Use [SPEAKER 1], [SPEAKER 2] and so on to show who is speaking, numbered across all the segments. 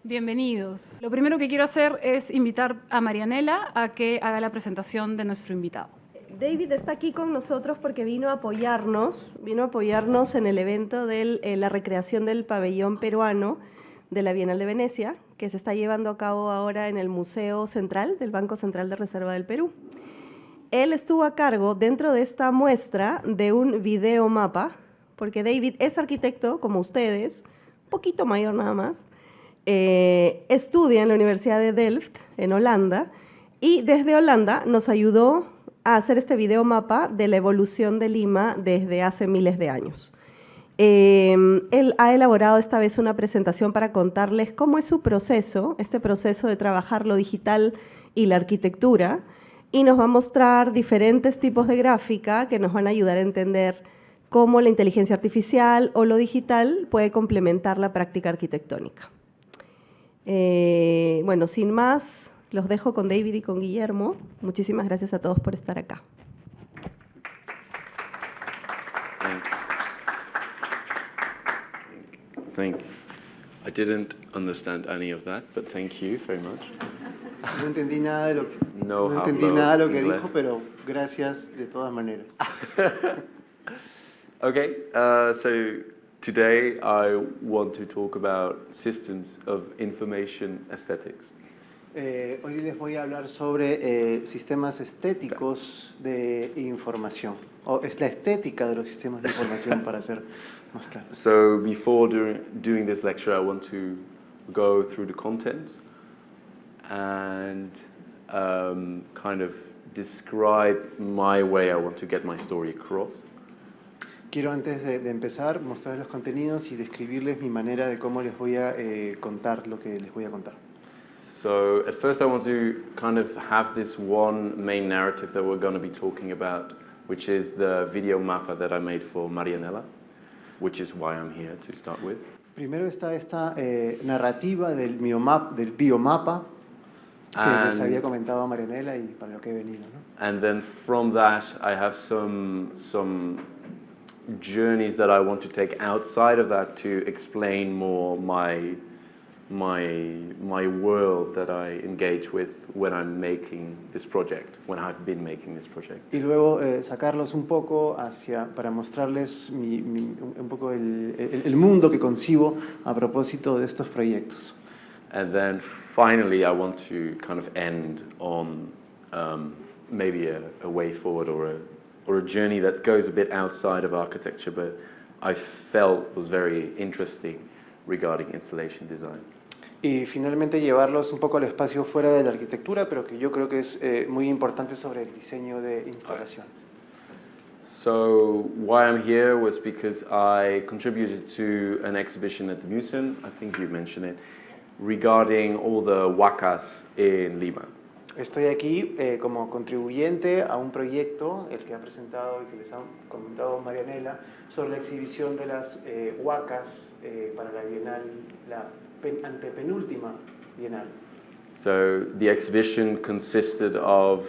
[SPEAKER 1] Bienvenidos. Lo primero que quiero hacer es invitar a Marianela a que haga la presentación de nuestro invitado.
[SPEAKER 2] David está aquí con nosotros porque vino a apoyarnos en el evento de la recreación del pabellón peruano de la Bienal de Venecia, que se está llevando a cabo ahora en el Museo Central del Banco Central de Reserva del Perú. Él estuvo a cargo dentro de esta muestra de un videomapa, porque David es arquitecto, como ustedes, un poquito mayor nada más, estudia en la Universidad de Delft, en Holanda, y desde Holanda nos ayudó a hacer este videomapa de la evolución de Lima desde hace miles de años. Él ha elaborado esta vez una presentación para contarles cómo es su proceso, este proceso de trabajar lo digital y la arquitectura, y nos va a mostrar diferentes tipos de gráfica que nos van a ayudar a entender cómo la inteligencia artificial o lo digital puede complementar la práctica arquitectónica. Bueno, sin más, los dejo con David y con Guillermo. Muchísimas gracias a todos por estar acá.
[SPEAKER 3] Thank you. I didn't understand any of that, but thank you very much.
[SPEAKER 4] No entendí nada de lo que, no entendí nada de lo que dijo, pero gracias de todas maneras.
[SPEAKER 3] Okay, so today I want to talk about systems of information aesthetics.
[SPEAKER 4] Hoy les voy a hablar sobre sistemas estéticos de información, o es la estética de los sistemas de información para ser más claro.
[SPEAKER 3] So before doing this lecture, I want to go through the contents and kind of describe my way I want to get my story across.
[SPEAKER 4] Quiero antes de empezar mostrarles los contenidos y describirles mi manera de cómo les voy a contar lo que les voy a contar.
[SPEAKER 3] So at first I want to kind of have this one main narrative that we're going to be talking about, which is the video mapper that I made for Marianela, which is why I'm here to start with.
[SPEAKER 4] Primero está esta narrativa del biomapa que les había comentado a Marianela y para lo que he venido, ¿no?
[SPEAKER 3] And then from that I have some journeys that I want to take outside of that to explain more my world that I engage with when I'm making this project, when I've been making this project.
[SPEAKER 4] Y luego sacarlos un poco para mostrarles un poco el mundo que concibo a propósito de estos proyectos.
[SPEAKER 3] And then finally I want to kind of end on maybe a way forward or a journey that goes a bit outside of architecture, but I felt was very interesting regarding installation design.
[SPEAKER 4] Y finalmente llevarlos un poco al espacio fuera de la arquitectura, pero que yo creo que es muy importante sobre el diseño de instalaciones.
[SPEAKER 3] So why I'm here was because I contributed to an exhibition at the museum, I think you mentioned it, regarding all the huacas in Lima.
[SPEAKER 4] Estoy aquí como contribuyente a un proyecto, el que ha presentado y que les ha comentado Marianela, sobre la exhibición de las huacas para la Bienal, la antepenúltima Bienal.
[SPEAKER 3] So the exhibition consisted of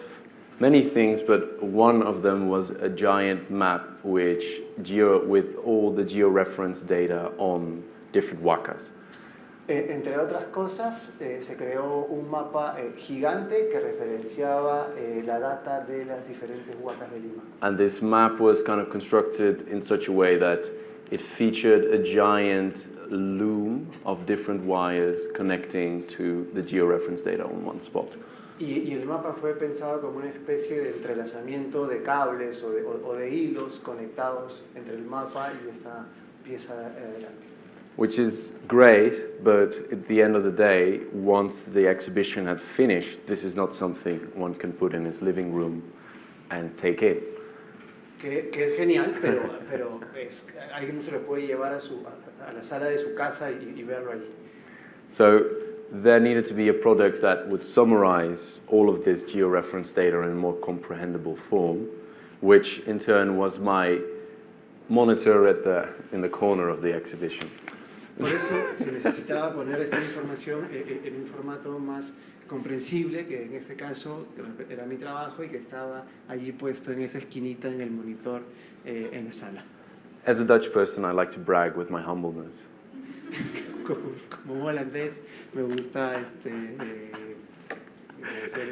[SPEAKER 3] many things, but one of them was a giant map with all the georeference data on different huacas.
[SPEAKER 4] Entre otras cosas, se creó un mapa gigante que referenciaba la data de las diferentes huacas de Lima.
[SPEAKER 3] And this map was kind of constructed in such a way that it featured a giant loom of different wires connecting to the georeference data on one spot.
[SPEAKER 4] Y el mapa fue pensado como una especie de entrelazamiento de cables o de hilos conectados entre el mapa y esta pieza de adelante.
[SPEAKER 3] Which is great, but at the end of the day, once the exhibition had finished, this is not something one can put in his living room and take in.
[SPEAKER 4] Que es genial, pero alguien se lo puede llevar a la sala de su casa y verlo allí.
[SPEAKER 3] So there needed to be a product that would summarize all of this georeference data in a more comprehensible form, which in turn was my monitor in the corner of the exhibition.
[SPEAKER 4] Por eso se necesitaba poner esta información en un formato más comprensible, que en este caso era mi trabajo y que estaba allí puesto en esa esquinita en el monitor en la sala.
[SPEAKER 3] As a Dutch person, I like to brag with my humbleness.
[SPEAKER 4] como holandés, me gusta ser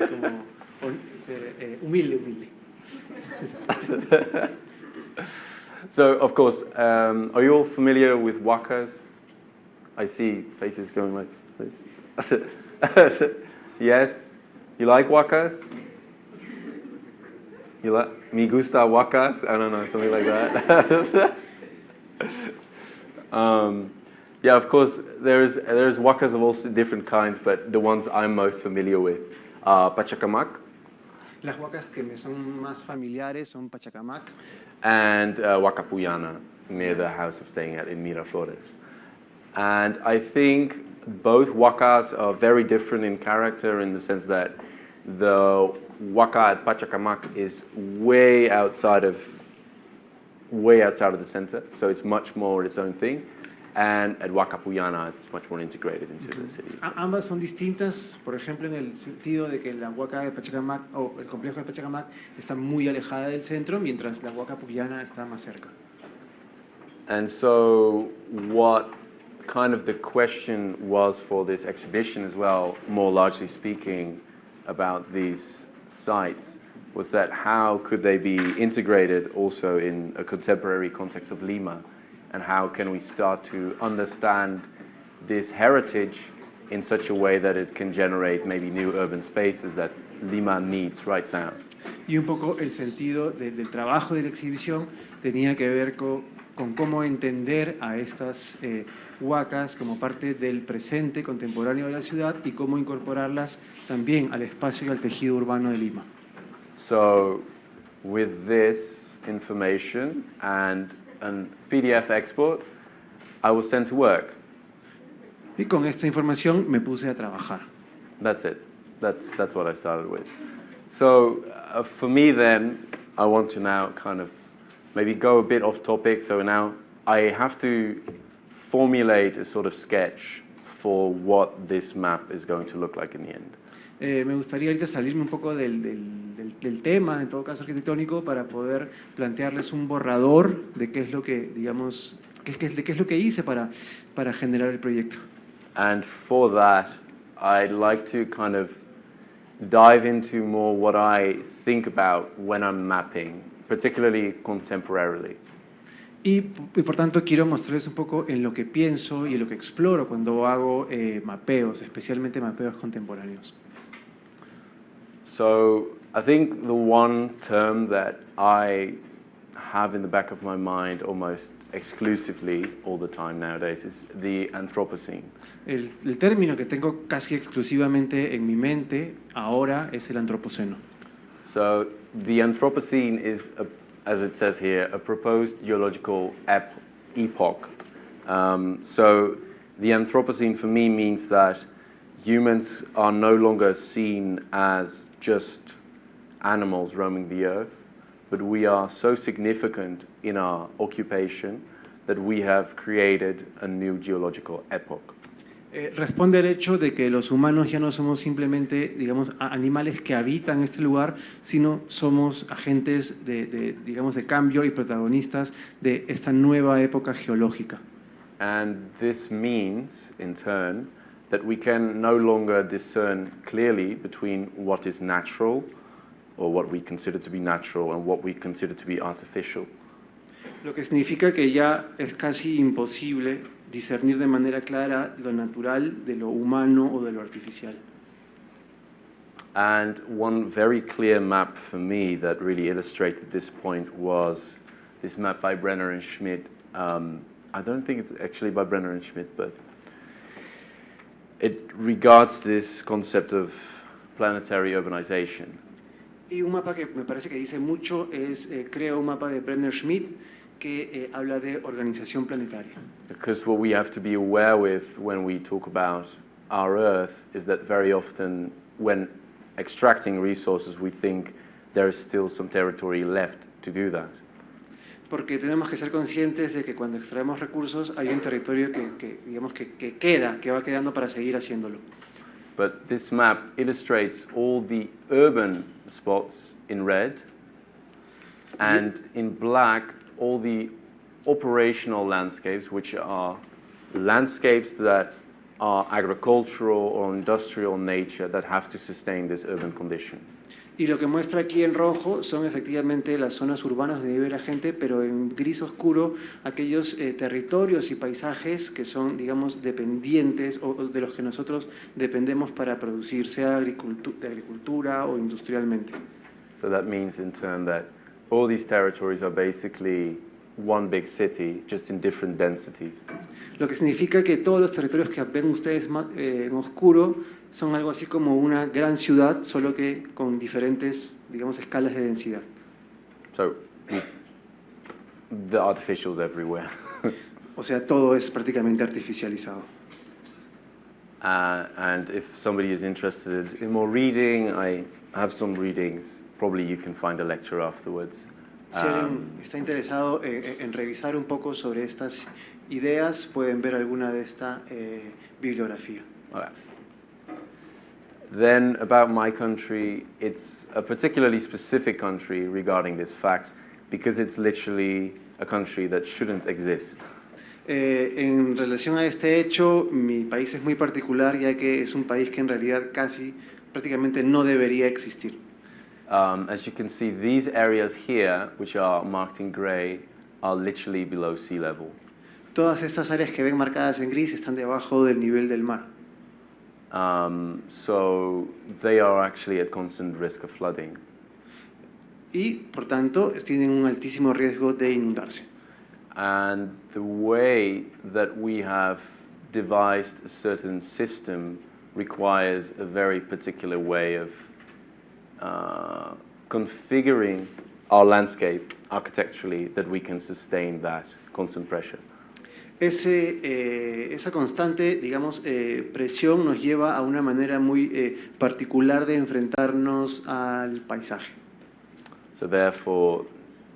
[SPEAKER 4] como humilde.
[SPEAKER 3] So, of course, are you all familiar with wakas? I see faces going like yes? You like wakas? You like me gusta wakas? I don't know, something like that. Yeah, of course, there's wakas of all different kinds, but the ones I'm most familiar with are pachacamac
[SPEAKER 4] Las huacas que me son más familiares son Pachacamac
[SPEAKER 3] and Huacapuyana, near the house I'm staying at in Miraflores. And I think both wakas are very different in character in the sense that the waka at Pachacamac is way outside of the center, so it's much more its own thing. And at Huacapuyana, it's much more integrated into the city.
[SPEAKER 4] Ambas son distintas, por ejemplo, en el sentido de que la huaca de Pachacamac o el complejo de Pachacamac está muy alejada del centro, mientras la huaca puyana está más cerca.
[SPEAKER 3] And so what kind of the question was for this exhibition as well, more largely speaking about these sites, was that how could they be integrated also in a contemporary context of Lima? And how can we start to understand this heritage in such a way that it can generate maybe new urban spaces that Lima needs right now?
[SPEAKER 4] Y un poco el sentido del trabajo de la exhibición tenía que ver con cómo entender a estas huacas como parte del presente contemporáneo de la ciudad y cómo incorporarlas también al espacio y al tejido urbano de Lima.
[SPEAKER 3] So, with this information and PDF export, I was sent to work.
[SPEAKER 4] Y con esta información me puse a trabajar.
[SPEAKER 3] That's it. That's what I started with. So for me then, I want to now kind of maybe go a bit off topic. So now I have to formulate a sort of sketch for what this map is going to look like in the end.
[SPEAKER 4] Me gustaría ahorita salirme un poco del tema, en todo caso arquitectónico, para poder plantearles un borrador de qué es lo que, digamos, qué es lo que hice para generar el proyecto.
[SPEAKER 3] And for that, I'd like to kind of dive into more what I think about when I'm mapping, particularly contemporarily.
[SPEAKER 4] Y por tanto quiero mostrarles un poco en lo que pienso y en lo que exploro cuando hago mapeos, especialmente mapeos contemporáneos.
[SPEAKER 3] So I think the one term that I have in the back of my mind almost exclusively all the time nowadays is the Anthropocene.
[SPEAKER 4] El término que tengo casi exclusivamente en mi mente ahora es el antropoceno.
[SPEAKER 3] So the Anthropocene is, as it says here, a proposed geological epoch. So the Anthropocene for me means that humans are no longer seen as just animals roaming the earth, but we are so significant in our occupation that we have created a new geological epoch.
[SPEAKER 4] Responde al hecho de que los humanos ya no somos simplemente, digamos, animales que habitan este lugar, sino somos agentes digamos, de cambio y protagonistas de esta nueva época geológica.
[SPEAKER 3] And this means, in turn, that we can no longer discern clearly between what is natural or what we consider to be natural and what we consider to be artificial.
[SPEAKER 4] Lo que significa que ya es casi imposible discernir de manera clara lo natural de lo humano o de lo artificial.
[SPEAKER 3] And one very clear map for me that really illustrated this point was this map by Brenner and Schmidt. I don't think it's actually by Brenner and Schmidt, but it regards this concept of planetary urbanization.
[SPEAKER 4] Y un mapa que me parece que dice mucho es, creo, un mapa de Brenner Schmidt que habla de organización planetaria.
[SPEAKER 3] Because what we have to be aware with when we talk about our Earth is that very often when extracting resources we think there is still some territory left to do that.
[SPEAKER 4] Porque tenemos que ser conscientes de que cuando extraemos recursos hay un territorio digamos, que queda, que va quedando para seguir haciéndolo.
[SPEAKER 3] But this map illustrates all the urban spots in red and in black all the operational landscapes which are landscapes that are agricultural or industrial nature that have to sustain this urban condition.
[SPEAKER 4] Y lo que muestra aquí en rojo son efectivamente las zonas urbanas donde vive la gente, pero en gris oscuro aquellos territorios y paisajes que son, digamos, dependientes o de los que nosotros dependemos para producir, sea de agricultura o industrialmente.
[SPEAKER 3] So that means in turn that all these territories are basically one big city, just in different densities.
[SPEAKER 4] Lo que significa que todos los territorios que ven ustedes en oscuro son algo así como una gran ciudad, solo que con diferentes, digamos, escalas de densidad.
[SPEAKER 3] So the artificial's everywhere.
[SPEAKER 4] O sea, todo es prácticamente artificializado.
[SPEAKER 3] And if somebody is interested in more reading, I have some readings. Probably you can find a lecture afterwards.
[SPEAKER 4] Si alguien está interesado en revisar un poco sobre estas ideas, pueden ver alguna de esta bibliografía.
[SPEAKER 3] Okay. Then about my country, it's a particularly specific country regarding this fact because it's literally a country that shouldn't exist.
[SPEAKER 4] En relación a este hecho, mi país es muy particular ya que es un país que en realidad prácticamente no debería existir.
[SPEAKER 3] As you can see, these areas here, which are marked in gray, are literally below sea level.
[SPEAKER 4] Todas estas áreas que ven marcadas en gris están debajo del nivel del mar.
[SPEAKER 3] So they are actually at constant risk of flooding.
[SPEAKER 4] Y, por tanto, tienen un altísimo riesgo de inundarse.
[SPEAKER 3] And the way that we have devised a certain system requires a very particular way of configuring our landscape architecturally that we can sustain that constant pressure.
[SPEAKER 4] Esa constante, digamos, presión nos lleva a una manera muy particular de enfrentarnos al paisaje.
[SPEAKER 3] So therefore,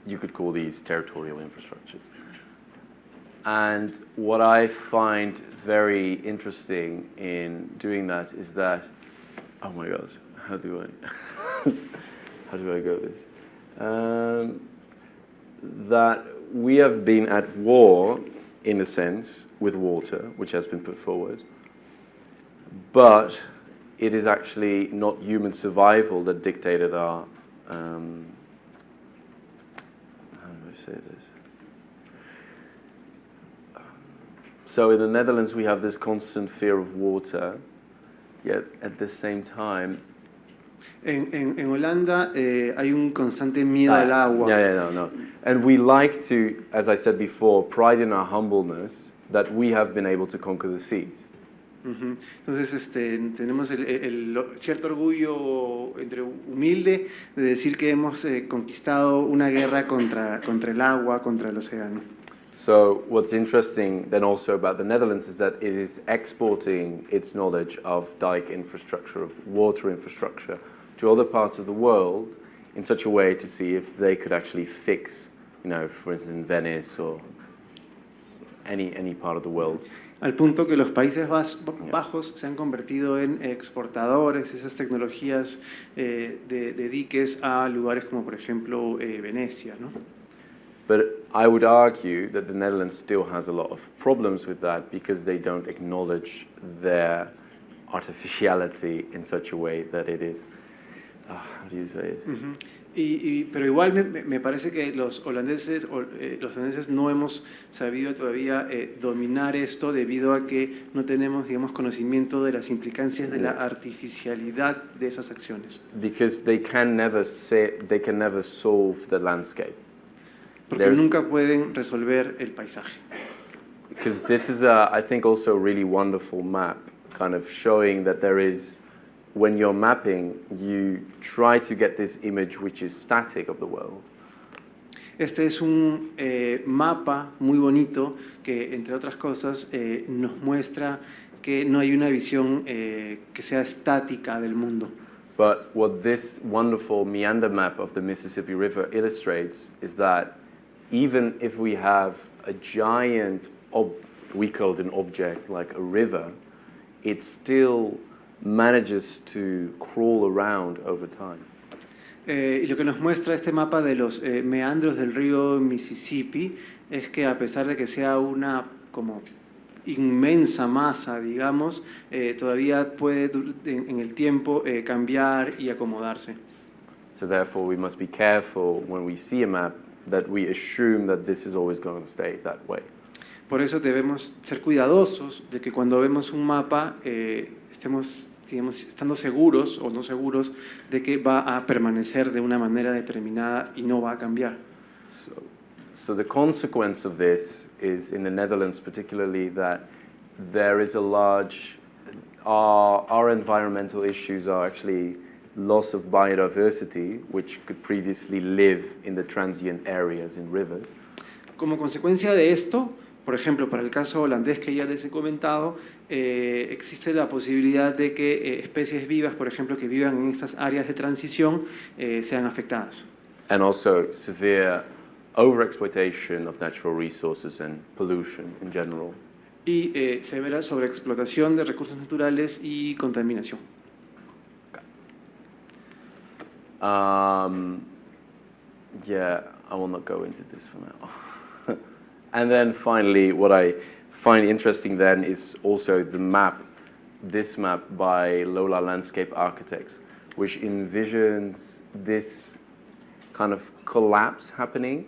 [SPEAKER 3] you could call these territorial infrastructures. And what I find very interesting in doing that is that, oh my God, how do I go this? That we have been at war, in a sense, with water, which has been put forward, but it is actually not human survival that dictated our, how do I say this? So in the Netherlands we have this constant fear of water, yet at the same time...
[SPEAKER 4] En Holanda hay un constante miedo al agua.
[SPEAKER 3] No. And we like to, as I said before, pride in our humbleness that we have been able to conquer the seas.
[SPEAKER 4] Entonces tenemos cierto orgullo entre humilde de decir que hemos conquistado una guerra contra el agua, contra el océano.
[SPEAKER 3] So what's interesting then also about the Netherlands is that it is exporting its knowledge of dike infrastructure, of water infrastructure, to other parts of the world in such a way to see if they could actually fix, you know, for instance, in Venice or any part of the world.
[SPEAKER 4] Al punto que los Países Bajos se han convertido en exportadores de esas tecnologías de diques a lugares como, por ejemplo, Venecia, ¿no?
[SPEAKER 3] But I would argue that the Netherlands still has a lot of problems with that because they don't acknowledge their artificiality in such a way that it is, how do you say it?
[SPEAKER 4] Pero igual me parece que los holandeses no hemos sabido todavía dominar esto debido a que no tenemos, digamos, conocimiento de las implicancias de la artificialidad de esas acciones.
[SPEAKER 3] Because they can never solve the landscape.
[SPEAKER 4] Porque nunca pueden resolver el paisaje.
[SPEAKER 3] Because this is, I think, also a really wonderful map, kind of showing that there is, when you're mapping, you try to get this image which is static of the world.
[SPEAKER 4] Este es un mapa muy bonito que, entre otras cosas, nos muestra que no hay una visión que sea estática del mundo.
[SPEAKER 3] But what this wonderful meander map of the Mississippi River illustrates is that even if we have a giant, we call it an object, like a river, it still manages to crawl around over time.
[SPEAKER 4] Y lo que nos muestra este mapa de los meandros del río Mississippi es que a pesar de que sea una como inmensa masa, digamos, todavía puede en el tiempo cambiar y acomodarse.
[SPEAKER 3] So therefore, we must be careful when we see a map that we assume that this is always going to stay that way.
[SPEAKER 4] Por eso debemos ser cuidadosos de que cuando vemos un mapa estemos, digamos, estando seguros o no seguros de que va a permanecer de una manera determinada y no va a cambiar.
[SPEAKER 3] So the consequence of this is in the Netherlands particularly that there is a large, our environmental issues are actually loss of biodiversity, which could previously live in the transient areas in rivers.
[SPEAKER 4] Como consecuencia de esto, por ejemplo, para el caso holandés que ya les he comentado, existe la posibilidad de que especies vivas, por ejemplo, que vivan en estas áreas de transición, sean afectadas.
[SPEAKER 3] And also severe overexploitation of natural resources and pollution in general.
[SPEAKER 4] Y severa sobreexplotación de recursos naturales y contaminación.
[SPEAKER 3] Yeah, I will not go into this for now. And then finally, what I find interesting then is also the map, this map by Lola Landscape Architects, which envisions this kind of collapse happening,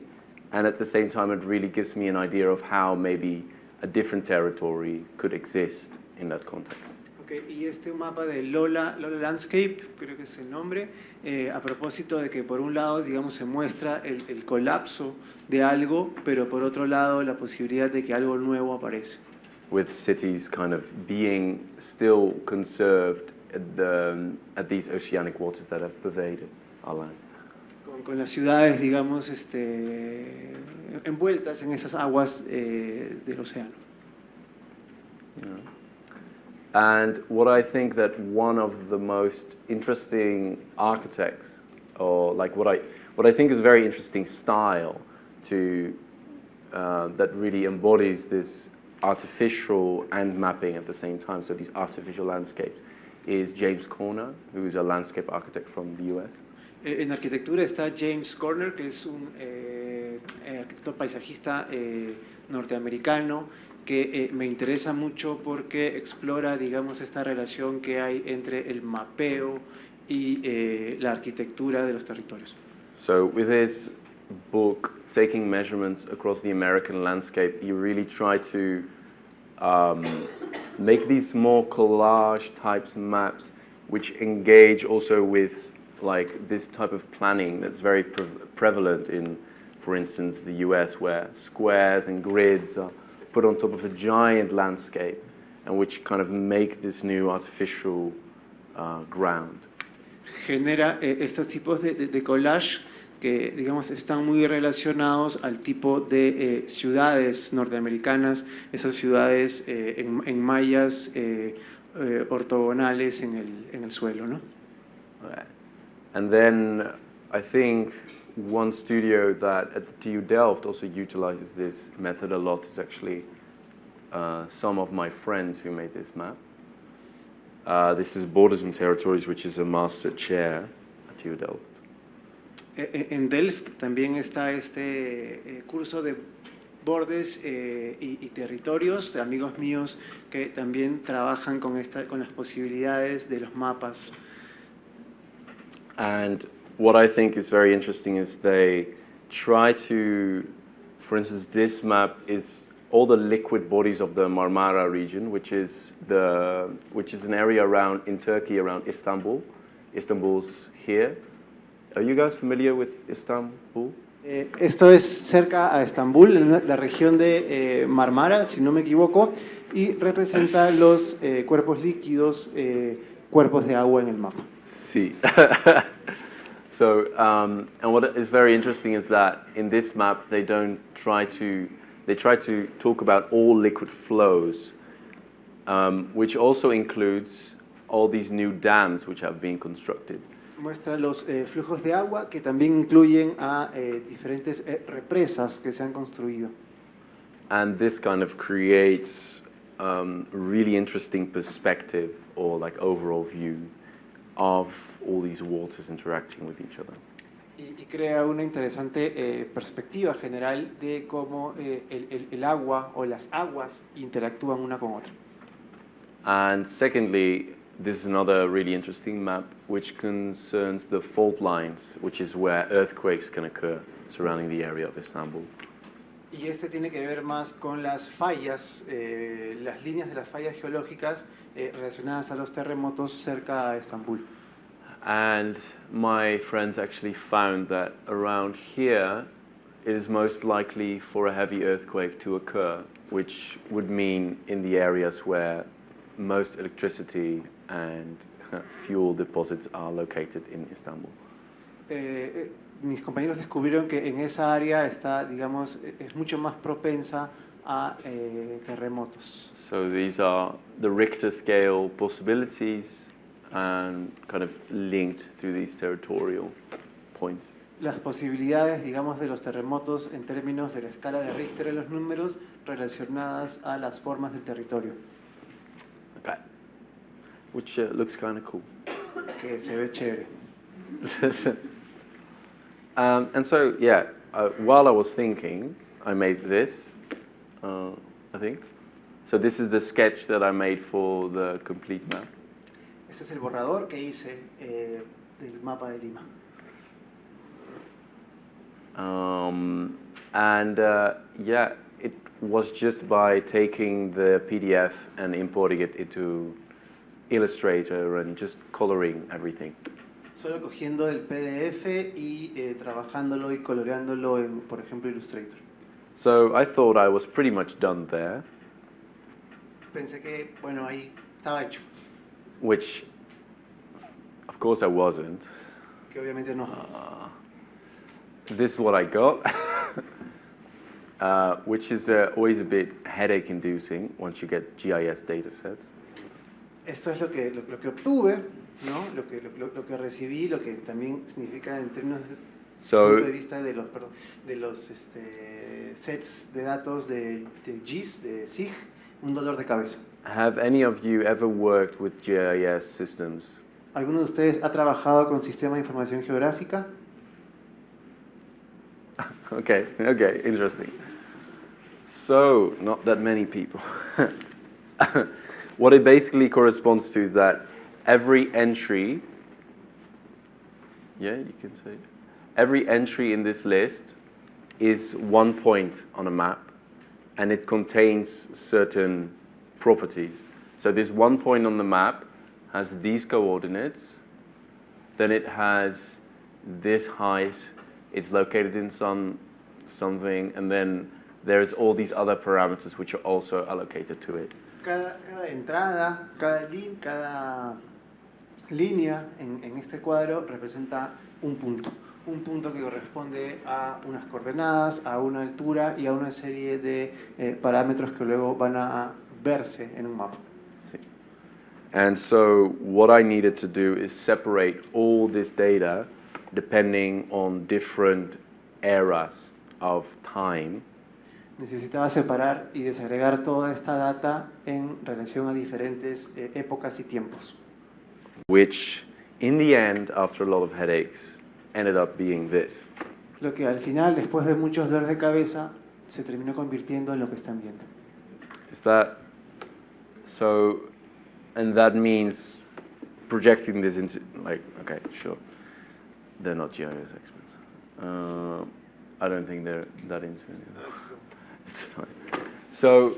[SPEAKER 3] and at the same time it really gives me an idea of how maybe a different territory could exist in that context.
[SPEAKER 4] Okay, y este mapa de Lola Landscape, creo que es el nombre, a propósito de que por un lado, digamos, se muestra el colapso de algo, pero por otro lado la posibilidad de que algo nuevo aparece.
[SPEAKER 3] With cities kind of being still conserved at these oceanic waters that have pervaded our land.
[SPEAKER 4] Con las ciudades, digamos, envueltas en esas aguas del océano.
[SPEAKER 3] Yeah. And what I think that one of the most interesting architects, or like what I think is a very interesting style to that really embodies this artificial and mapping at the same time, so these artificial landscapes, is James Corner, who is a landscape architect from the US.
[SPEAKER 4] En arquitectura está James Corner, que es un arquitecto paisajista norteamericano, que me interesa mucho porque explora, digamos, esta relación que hay entre el mapeo y la arquitectura de los territorios.
[SPEAKER 3] So with his book, Taking Measurements Across the American Landscape, he really tried to make these more collage types maps which engage also with like this type of planning that's very prevalent in, for instance, the US, where squares and grids are put on top of a giant landscape and which kind of make this new artificial ground.
[SPEAKER 4] Genera estos tipos de collage que, digamos, están muy relacionados al tipo de ciudades norteamericanas, esas ciudades en mallas ortogonales en el suelo, ¿no?
[SPEAKER 3] Right. And then I think one studio that at the TU Delft also utilizes this method a lot is actually some of my friends who made this map. This is Borders and Territories, which is a master chair at TU Delft.
[SPEAKER 4] En Delft también está este curso de bordes y territorios de amigos míos que también trabajan con las posibilidades de los mapas.
[SPEAKER 3] And what I think is very interesting is they try to, for instance, this map is all the liquid bodies of the Marmara region, which is an area around in Turkey around Istanbul. Istanbul's here. Are you guys familiar with Istanbul?
[SPEAKER 4] Esto es cerca a Estambul, en la región de Marmara, si no me equivoco, y representa los cuerpos líquidos, cuerpos de agua en el mapa.
[SPEAKER 3] Sí. So, and what is very interesting is that in this map they try to talk about all liquid flows, which also includes all these new dams which have been constructed.
[SPEAKER 4] Muestra los flujos de agua que también incluyen a diferentes represas que se han construido.
[SPEAKER 3] And this kind of creates really interesting perspective or like overall view of all these waters interacting with each other.
[SPEAKER 4] Y crea una interesante perspectiva general de cómo el agua o las aguas interactúan una con otra.
[SPEAKER 3] And secondly, this is another really interesting map which concerns the fault lines, which is where earthquakes can occur surrounding the area of Istanbul.
[SPEAKER 4] Y este tiene que ver más con las fallas, las líneas de las fallas geológicas relacionadas a los terremotos cerca de Estambul.
[SPEAKER 3] And my friends actually found that around here it is most likely for a heavy earthquake to occur, which would mean in the areas where most electricity and fuel deposits are located in Istanbul.
[SPEAKER 4] Mis compañeros descubrieron que en esa área está, digamos, es mucho más propensa a terremotos.
[SPEAKER 3] So these are the Richter scale possibilities and kind of linked through these territorial points.
[SPEAKER 4] Las posibilidades, digamos, de los terremotos en términos de la escala de Richter en los números relacionadas a las formas del territorio.
[SPEAKER 3] Okay. Which looks kind of cool.
[SPEAKER 4] Que se ve chévere.
[SPEAKER 3] And so, yeah, while I was thinking, I made this, I think. So this is the sketch that I made for the complete map.
[SPEAKER 4] Este es el borrador que hice del mapa de Lima.
[SPEAKER 3] Yeah, it was just by taking the PDF and importing it into Illustrator and just coloring everything.
[SPEAKER 4] Solo cogiendo el PDF y trabajándolo y coloreándolo en, por ejemplo, Illustrator.
[SPEAKER 3] So I thought I was pretty much done there.
[SPEAKER 4] Pensé que, bueno, ahí estaba hecho.
[SPEAKER 3] Which, of course, I wasn't.
[SPEAKER 4] Que obviamente no.
[SPEAKER 3] This is what I got, which is always a bit headache-inducing once you get GIS data sets.
[SPEAKER 4] Esto es lo que obtuve, ¿no? Lo que recibí, lo que también significa en términos de punto de vista de los sets de datos de GIS, de SIG, un dolor de cabeza.
[SPEAKER 3] Have any of you ever worked with GIS systems?
[SPEAKER 4] ¿Alguno de ustedes ha trabajado con sistemas de información geográfica?
[SPEAKER 3] Okay, interesting. So, not that many people. What it basically corresponds to is that every entry, yeah, you can say, every entry in this list is one point on a map, and it contains certain properties. So this one point on the map has these coordinates, then it has this height, it's located in something, and then there's all these other parameters which are also allocated to it.
[SPEAKER 4] Cada entrada, cada línea en este cuadro representa un punto que corresponde a unas coordenadas, a una altura y a una serie de parámetros que luego van a verse en un mapa.
[SPEAKER 3] Sí. And so what I needed to do is separate all this data depending on different eras of time.
[SPEAKER 4] Necesitaba separar y desagregar toda esta data en relación a diferentes épocas y tiempos.
[SPEAKER 3] Which, in the end, after a lot of headaches, ended up being this.
[SPEAKER 4] Lo que al final, después de muchos dolores de cabeza, se terminó convirtiendo en lo que están viendo.
[SPEAKER 3] Is that so? And that means projecting this into, like, okay, sure, they're not GIS experts. I don't think they're that into it. It's fine. So,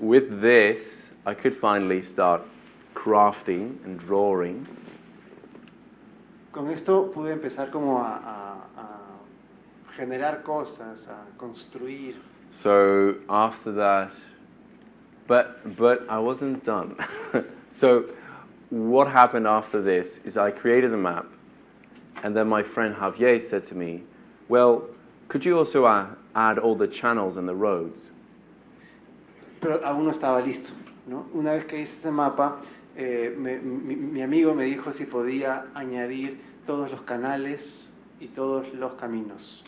[SPEAKER 3] with this, I could finally start crafting and drawing.
[SPEAKER 4] Con esto pude empezar como a generar cosas, a construir.
[SPEAKER 3] So after that, but I wasn't done. So what happened after this is I created a map, and then my friend Javier said to me, well, could you also add all the channels and the roads?
[SPEAKER 4] Pero aún no estaba listo, ¿no? Una vez que hice este mapa, mi amigo me dijo si podía añadir todos los canales y todos los caminos.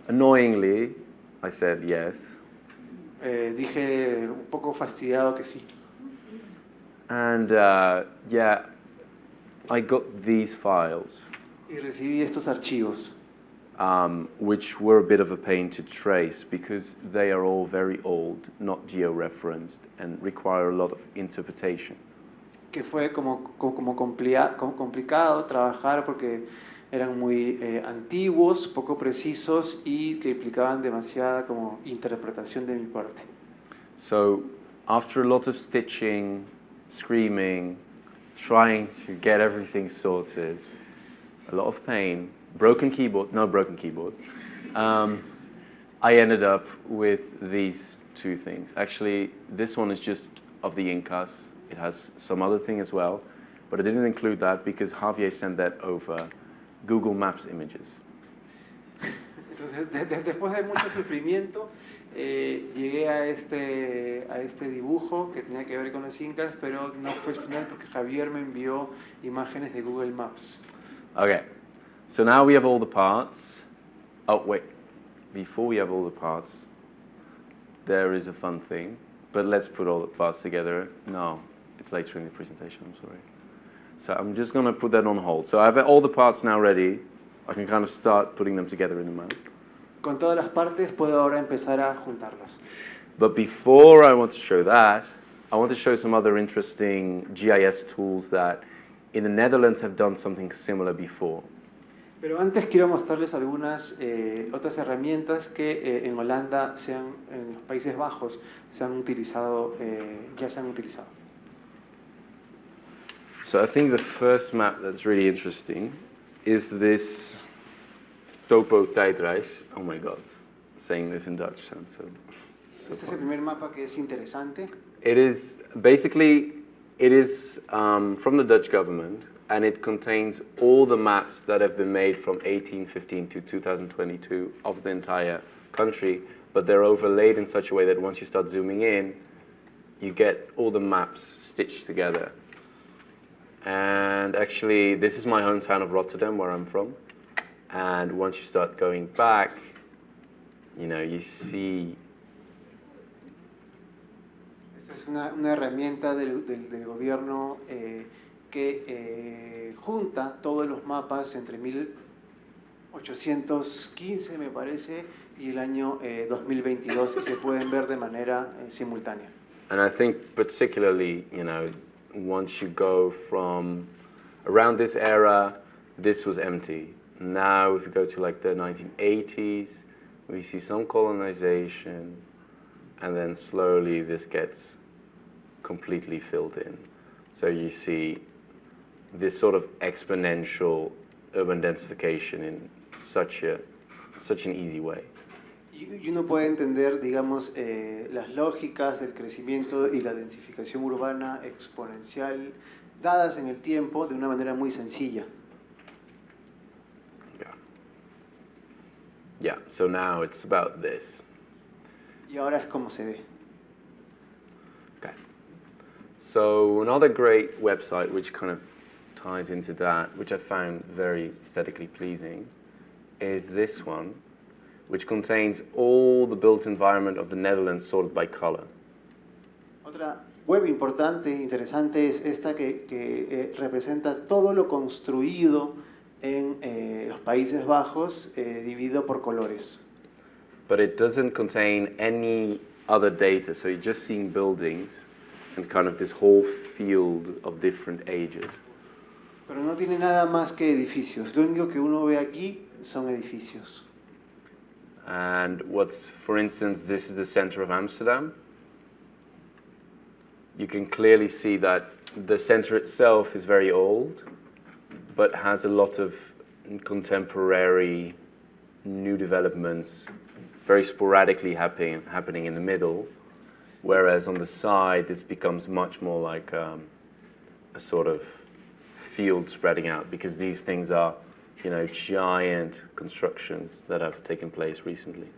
[SPEAKER 3] Annoyingly, I said yes.
[SPEAKER 4] Dije un poco fastidiado que sí.
[SPEAKER 3] And yeah, I got these files.
[SPEAKER 4] Y recibí estos archivos,
[SPEAKER 3] which were a bit of a pain to trace because they are all very old, not geo-referenced, and require a lot of interpretation.
[SPEAKER 4] que fue como complicado trabajar porque eran muy antiguos, poco precisos y que implicaban demasiada como interpretación de mi parte.
[SPEAKER 3] So after a lot of stitching, screaming, trying to get everything sorted, a lot of pain, broken keyboards, I ended up with these two things. Actually, this one is just of the Incas. It has some other thing as well, but I didn't include that because Javier sent that over Google Maps images.
[SPEAKER 4] Entonces, después de mucho sufrimiento, llegué a este dibujo que tenía que ver con los incas, pero no fue el final porque Javier me envió imágenes de Google Maps.
[SPEAKER 3] Okay, so now we have all the parts. Oh, wait, before we have all the parts, there is a fun thing, but let's put all the parts together. No, it's later in the presentation, I'm sorry. So I'm just going to put that on hold. So I have all the parts now ready. I can kind of start putting them together in a moment.
[SPEAKER 4] Con todas las partes puedo ahora empezar a juntarlas.
[SPEAKER 3] But before I want to show that, I want to show some other interesting GIS tools that in the Netherlands have done something similar before.
[SPEAKER 4] Pero antes quiero mostrarles algunas otras herramientas que en Holanda, en los Países Bajos, ya se han utilizado.
[SPEAKER 3] So I think the first map that's really interesting is this Topo Tijdreis. Oh my God, saying this in Dutch sounds so
[SPEAKER 4] Este es el
[SPEAKER 3] funny.
[SPEAKER 4] primer mapa que es interesante.
[SPEAKER 3] It is basically, it is from the Dutch government, and it contains all the maps that have been made from 1815 to 2022 of the entire country, but they're overlaid in such a way that once you start zooming in, you get all the maps stitched together. And actually, this is my hometown of Rotterdam, where I'm from. And once you start going back, you know, you see.
[SPEAKER 4] Esta es una herramienta del gobierno que junta todos los mapas entre 1815, me parece, y el año 2022, y se pueden ver de manera simultánea.
[SPEAKER 3] And I think particularly, you know, once you go from around this era, this was empty. Now, if you go to like the 1980s, we see some colonization, and then slowly this gets completely filled in. So you see this sort of exponential urban densification in such an easy way.
[SPEAKER 4] Y uno puede entender, digamos, las lógicas del crecimiento y la densificación urbana exponencial dadas en el tiempo de una manera muy sencilla.
[SPEAKER 3] Yeah, so now it's about this.
[SPEAKER 4] Y ahora es como se ve.
[SPEAKER 3] Okay. So another great website which kind of ties into that, which I found very aesthetically pleasing, is this one, which contains all the built environment of the Netherlands sorted by color.
[SPEAKER 4] Otra web importante, interesante, es esta que representa todo lo construido en los Países Bajos, dividido por colores.
[SPEAKER 3] But it doesn't contain any other data, so you're just seeing buildings and kind of this whole field of different ages.
[SPEAKER 4] Pero no tiene nada más que edificios. Lo único que uno ve aquí son edificios.
[SPEAKER 3] And for instance, this is the center of Amsterdam. You can clearly see that the center itself is very old, but has a lot of contemporary new developments, very sporadically happening in the middle, whereas on the side, this becomes much more like a sort of field spreading out, because these things are, you know, giant constructions that have taken place recently.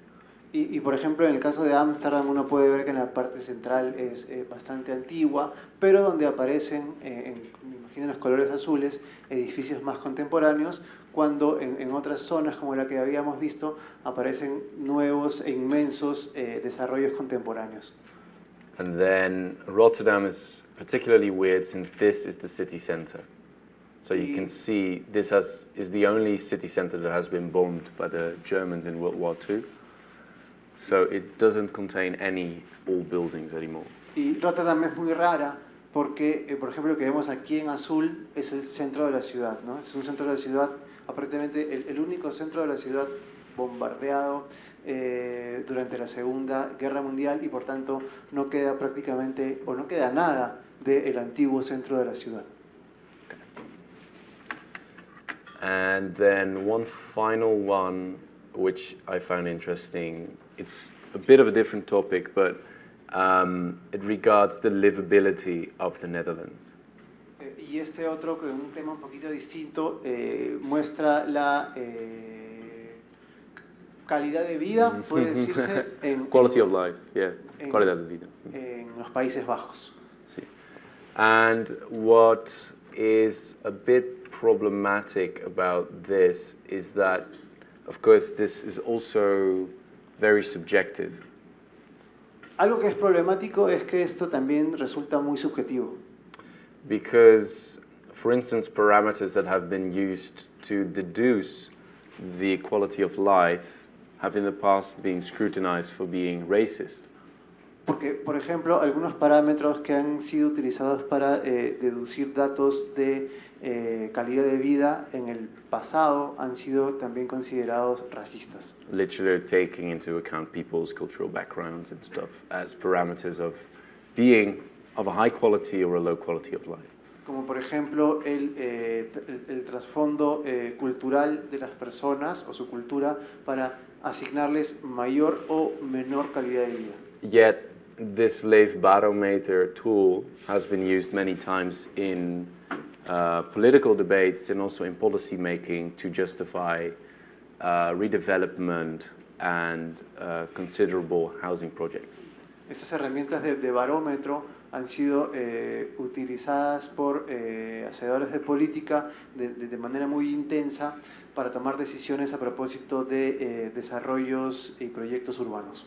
[SPEAKER 4] Y por ejemplo, en el caso de Ámsterdam, uno puede ver que en la parte central es bastante antigua, pero donde aparecen, me imagino en los colores azules, edificios más contemporáneos, cuando en otras zonas, como la que habíamos visto, aparecen nuevos e inmensos desarrollos contemporáneos.
[SPEAKER 3] And then Rotterdam is particularly weird since this is the city center. So you can see this is the only city center that has been bombed by the Germans in World War II. So it doesn't contain any old buildings anymore.
[SPEAKER 4] Y Rotterdam es muy rara porque, por ejemplo, lo que vemos aquí en azul es el centro de la ciudad, ¿no? Es un centro de la ciudad, aparentemente el único centro de la ciudad bombardeado durante la Segunda Guerra Mundial, y por tanto no queda prácticamente, o no queda nada del antiguo centro de la ciudad.
[SPEAKER 3] And then one final one, which I found interesting. It's a bit of a different topic, but it regards the livability of the Netherlands.
[SPEAKER 4] Y este otro, con un tema un poquito distinto, muestra la calidad de vida, puede decirse,
[SPEAKER 3] Quality of life, yeah. Calidad de vida.
[SPEAKER 4] En los Países Bajos.
[SPEAKER 3] Sí. And what is a bit problematic about this is that, of course, this is also very subjective.
[SPEAKER 4] Algo que es problemático es que esto también resulta muy subjetivo.
[SPEAKER 3] Because, for instance, parameters that have been used to deduce the quality of life have in the past been scrutinized for being racist.
[SPEAKER 4] Porque, por ejemplo, algunos parámetros que han sido utilizados para deducir datos de calidad de vida en el pasado han sido también considerados racistas.
[SPEAKER 3] Literally taking into account people's cultural backgrounds and stuff as parameters of being of a high quality or a low quality of life.
[SPEAKER 4] Como por ejemplo el trasfondo cultural de las personas o su cultura para asignarles mayor o menor calidad de vida.
[SPEAKER 3] Yet this Life Barometer tool has been used many times in political debates and also in policy making to justify redevelopment and considerable housing projects.
[SPEAKER 4] Estas herramientas de barómetro han sido utilizadas por hacedores de política de manera muy intensa para tomar decisiones a propósito de desarrollos y proyectos urbanos.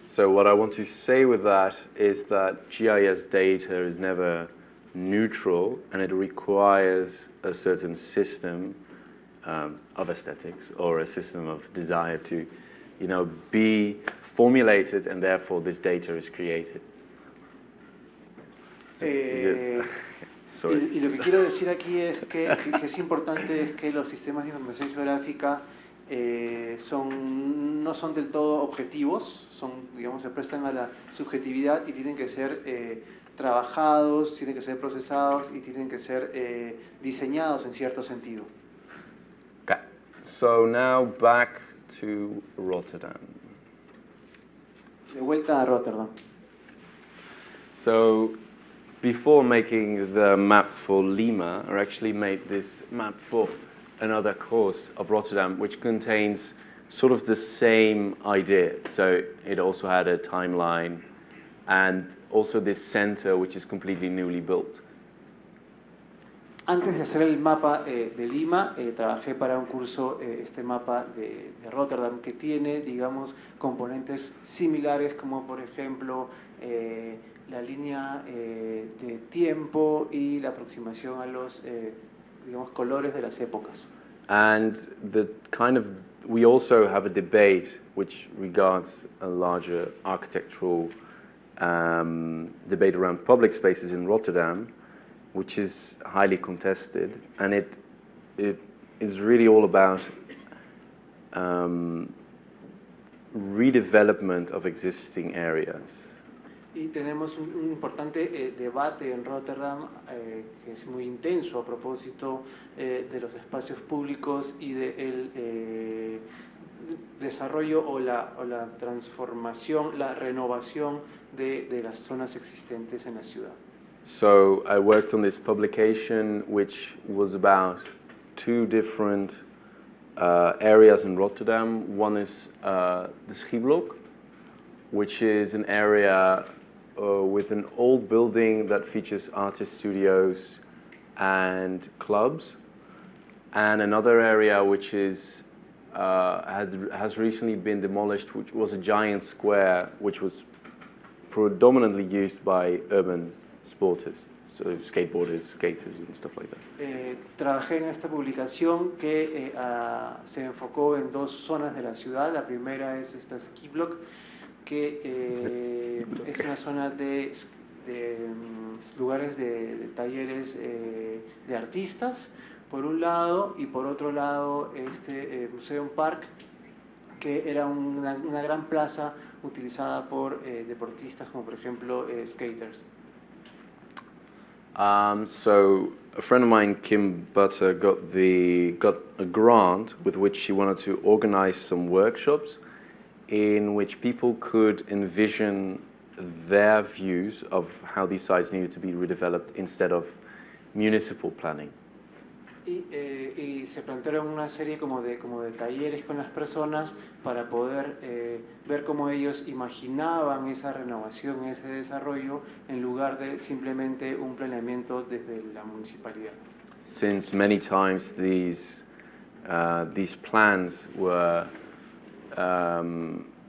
[SPEAKER 3] So what I want to say with that is that GIS data is never neutral, and it requires a certain system of aesthetics or a system of desire to, be formulated, and therefore this data is created.
[SPEAKER 4] Y lo que quiero decir aquí es que es importante es que los sistemas de información geográfica no son del todo objetivos, se prestan a la subjetividad y tienen que ser trabajados, tienen que ser procesados y tienen que ser diseñados en cierto sentido.
[SPEAKER 3] Okay. So now back to Rotterdam.
[SPEAKER 4] De vuelta a Rotterdam.
[SPEAKER 3] So before making the map for Lima, I actually made this map for another course of Rotterdam, which contains sort of the same idea. So it also had a timeline and also this center, which is completely newly built.
[SPEAKER 4] Antes de hacer el mapa de Lima, trabajé para un curso este mapa de Rotterdam, que tiene, digamos, componentes similares, como por ejemplo la línea de tiempo y la aproximación a los colores de las épocas.
[SPEAKER 3] And we also have a debate which regards a larger architectural debate around public spaces in Rotterdam, which is highly contested, and it is really all about redevelopment of existing areas.
[SPEAKER 4] Y tenemos un importante debate en Rotterdam que es muy intenso a propósito de los espacios públicos y del desarrollo o la transformación, la renovación de las zonas existentes en la ciudad.
[SPEAKER 3] So I worked on this publication, which was about two different areas in Rotterdam. One is the Schiebblok, which is an area with an old building that features artist studios and clubs, and another area which is has recently been demolished, which was a giant square, which was predominantly used by urban so skateboarders, skaters and stuff like that.
[SPEAKER 4] Trabajé en esta publicación que se enfocó en dos zonas de la ciudad. La primera es esta Ski Block, que es una zona de lugares de talleres de artistas, por un lado, y por otro lado este Museum Park, que era una gran plaza utilizada por deportistas como por ejemplo skaters.
[SPEAKER 3] So a friend of mine, Kim Butter, got a grant with which she wanted to organize some workshops in which people could envision their views of how these sites needed to be redeveloped instead of municipal planning.
[SPEAKER 4] Y se plantearon una serie como de talleres con las personas para poder ver cómo ellos imaginaban esa renovación, ese desarrollo, en lugar de simplemente un planeamiento desde la municipalidad.
[SPEAKER 3] Since many times these plans were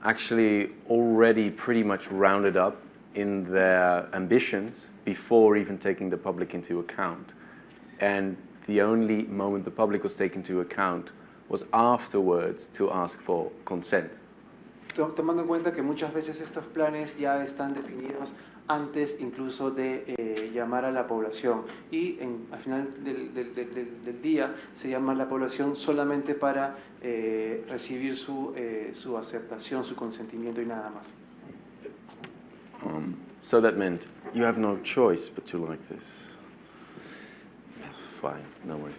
[SPEAKER 3] actually already pretty much rounded up in their ambitions before even taking the public into account. And the only moment the public was taken into account was afterwards to ask for consent.
[SPEAKER 4] Tomando en cuenta que muchas veces estos planes ya están definidos antes incluso de llamar a la población, y al final del día se llama a la población solamente para recibir su aceptación, su consentimiento y nada más.
[SPEAKER 3] So that meant you have no choice but to like this. Fine, no worries.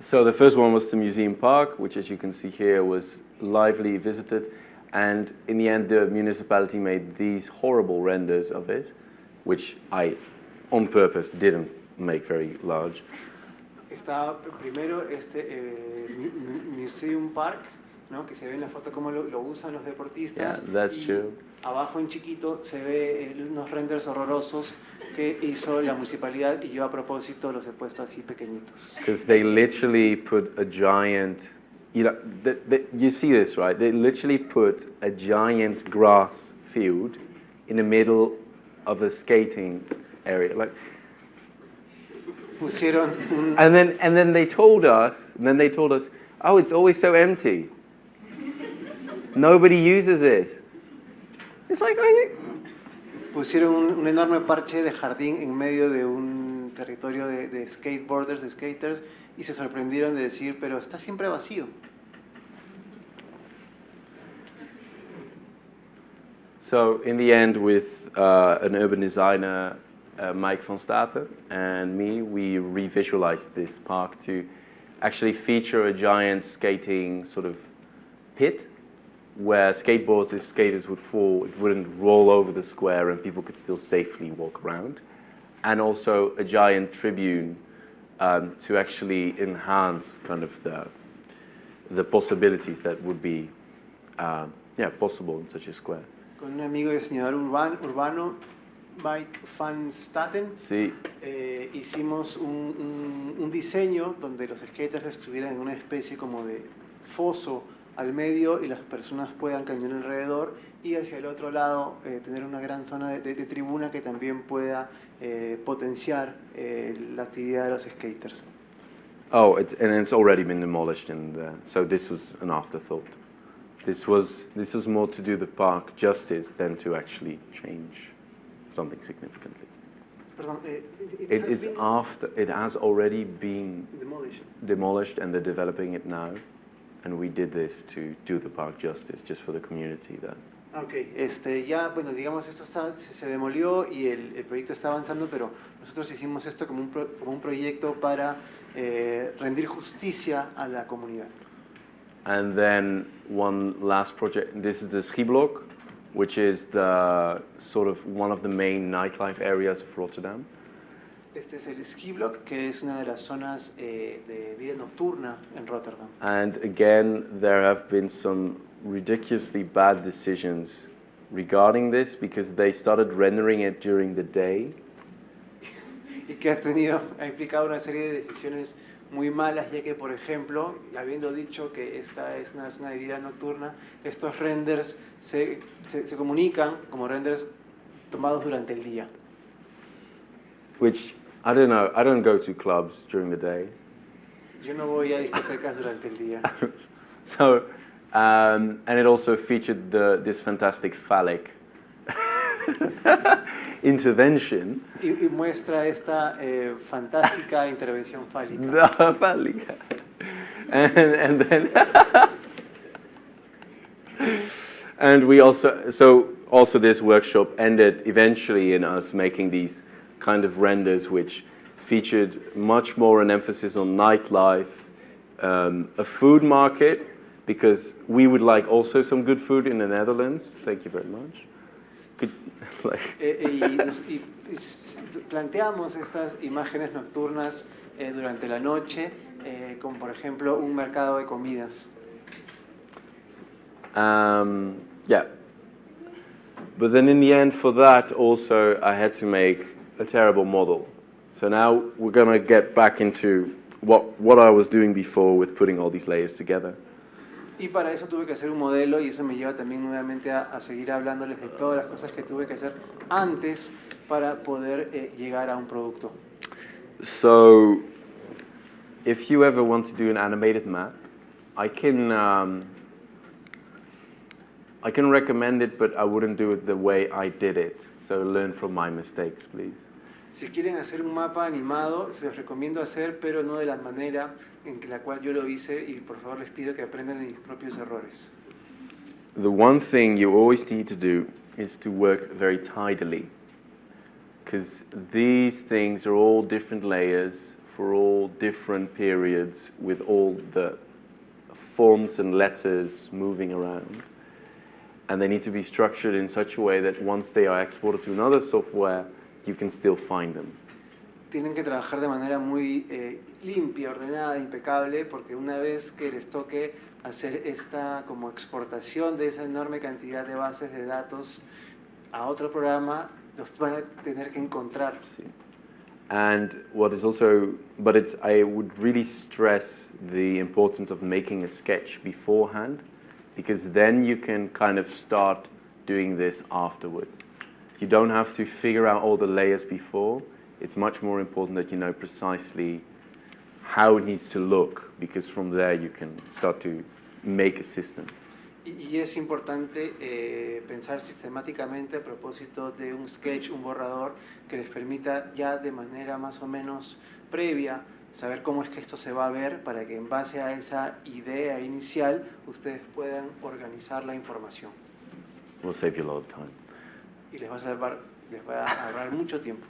[SPEAKER 3] So the first one was the museum park, which, as you can see here, was lively visited, and in the end the municipality made these horrible renders of it, which I on purpose didn't make very large.
[SPEAKER 4] Está primero Museum Park, ¿no? Que se ve en la foto cómo lo usan los deportistas.
[SPEAKER 3] Yeah, that's true.
[SPEAKER 4] Abajo en chiquito se ve unos renders horrorosos que hizo la municipalidad, y yo a propósito los he puesto así pequeñitos.
[SPEAKER 3] Because they literally put a giant, you see this, right? They literally put a giant grass field in the middle of a skating area, like.
[SPEAKER 4] Pusieron
[SPEAKER 3] And then they told us, oh, it's always so empty. Nobody uses it. It's like,
[SPEAKER 4] pusieron un enorme parche de jardín en medio de un territorio de skateboarders, de skaters, y se sorprendieron de decir, pero está siempre vacío.
[SPEAKER 3] So in the end, with an urban designer, Mike van Staten, and me, we revisualized this park to actually feature a giant skating sort of pit where skateboards, if skaters would fall, it wouldn't roll over the square and people could still safely walk around. And also a giant tribune to actually enhance kind of the possibilities that would be possible in such a square.
[SPEAKER 4] Con un amigo diseñador urbano, Mike van Staten,
[SPEAKER 3] Sí.
[SPEAKER 4] Hicimos un diseño donde los skaters estuvieran en una especie como de foso al medio y las personas puedan caminar alrededor, y hacia el otro lado tener una gran zona de tribuna que también pueda potenciar la actividad de los skaters.
[SPEAKER 3] Oh, and it's already been demolished, and so this was an afterthought. This is more to do the park justice than to actually change something significantly.
[SPEAKER 4] Perdón,
[SPEAKER 3] It has already been
[SPEAKER 4] demolished.
[SPEAKER 3] and they're developing it now, and we did this to do the park justice, just for the community there.
[SPEAKER 4] Okay, ya, bueno, digamos, esto se demolió y el proyecto está avanzando, pero nosotros hicimos esto como un proyecto para rendir justicia a la comunidad.
[SPEAKER 3] And then one last project, this is the ski block, which is the sort of one of the main nightlife areas of Rotterdam.
[SPEAKER 4] Este es el Ski Block, que es una de las zonas de vida nocturna en Rotterdam.
[SPEAKER 3] And again, there have been some ridiculously bad decisions regarding this because they started rendering it during the day.
[SPEAKER 4] Y que ha implicado una serie de decisiones muy malas, ya que, por ejemplo, habiendo dicho que esta es una zona de vida nocturna, estos renders se comunican como renders tomados durante el día.
[SPEAKER 3] which, I don't know, I don't go to clubs during the day.
[SPEAKER 4] Yo no voy a discotecas durante el día.
[SPEAKER 3] So, and it also featured this fantastic phallic intervention.
[SPEAKER 4] Y muestra esta fantástica intervención fálica.
[SPEAKER 3] The phallic. And then and we also this workshop ended eventually in us making these kind of renders which featured much more an emphasis on nightlife, a food market, because we would like also some good food in the Netherlands. Thank you very much.
[SPEAKER 4] Y planteamos estas imágenes nocturnas durante la noche, como por ejemplo un mercado de comidas.
[SPEAKER 3] Yeah. But then in the end, for that also, I had to make a terrible model. So now we're going to get back into what I was doing before with putting all these layers together.
[SPEAKER 4] Y para eso tuve que hacer un modelo, y eso me lleva también nuevamente a seguir hablándoles de todas las cosas que tuve que hacer antes para poder llegar a un producto.
[SPEAKER 3] So, if you ever want to do an animated map, I can recommend it, but I wouldn't do it the way I did it. So learn from my mistakes, please.
[SPEAKER 4] Si quieren hacer un mapa animado, se los recomiendo hacer, pero no de la manera en la cual yo lo hice, y por favor les pido que aprendan de mis propios errores.
[SPEAKER 3] The one thing you always need to do is to work very tidily, because these things are all different layers for all different periods with all the forms and letters moving around. And they need to be structured in such a way that once they are exported to another software, you can still find them.
[SPEAKER 4] Tienen que trabajar de manera muy limpia, ordenada, impecable, porque una vez que les toque hacer esta como exportación de esa enorme cantidad de bases de datos a otro programa, los van a tener que encontrar.
[SPEAKER 3] Sí. And what is also, I would really stress the importance of making a sketch beforehand, because then you can kind of start doing this afterwards. You don't have to figure out all the layers before. It's much more important that you know precisely how it needs to look, because from there you can start to make a system.
[SPEAKER 4] Y es importante pensar sistemáticamente a propósito de un sketch, un borrador, que les permita ya de manera más o menos previa saber cómo es que esto se va a ver, para que en base a esa idea inicial ustedes puedan organizar la información.
[SPEAKER 3] Will save you a lot of time.
[SPEAKER 4] Y les va a ahorrar mucho tiempo.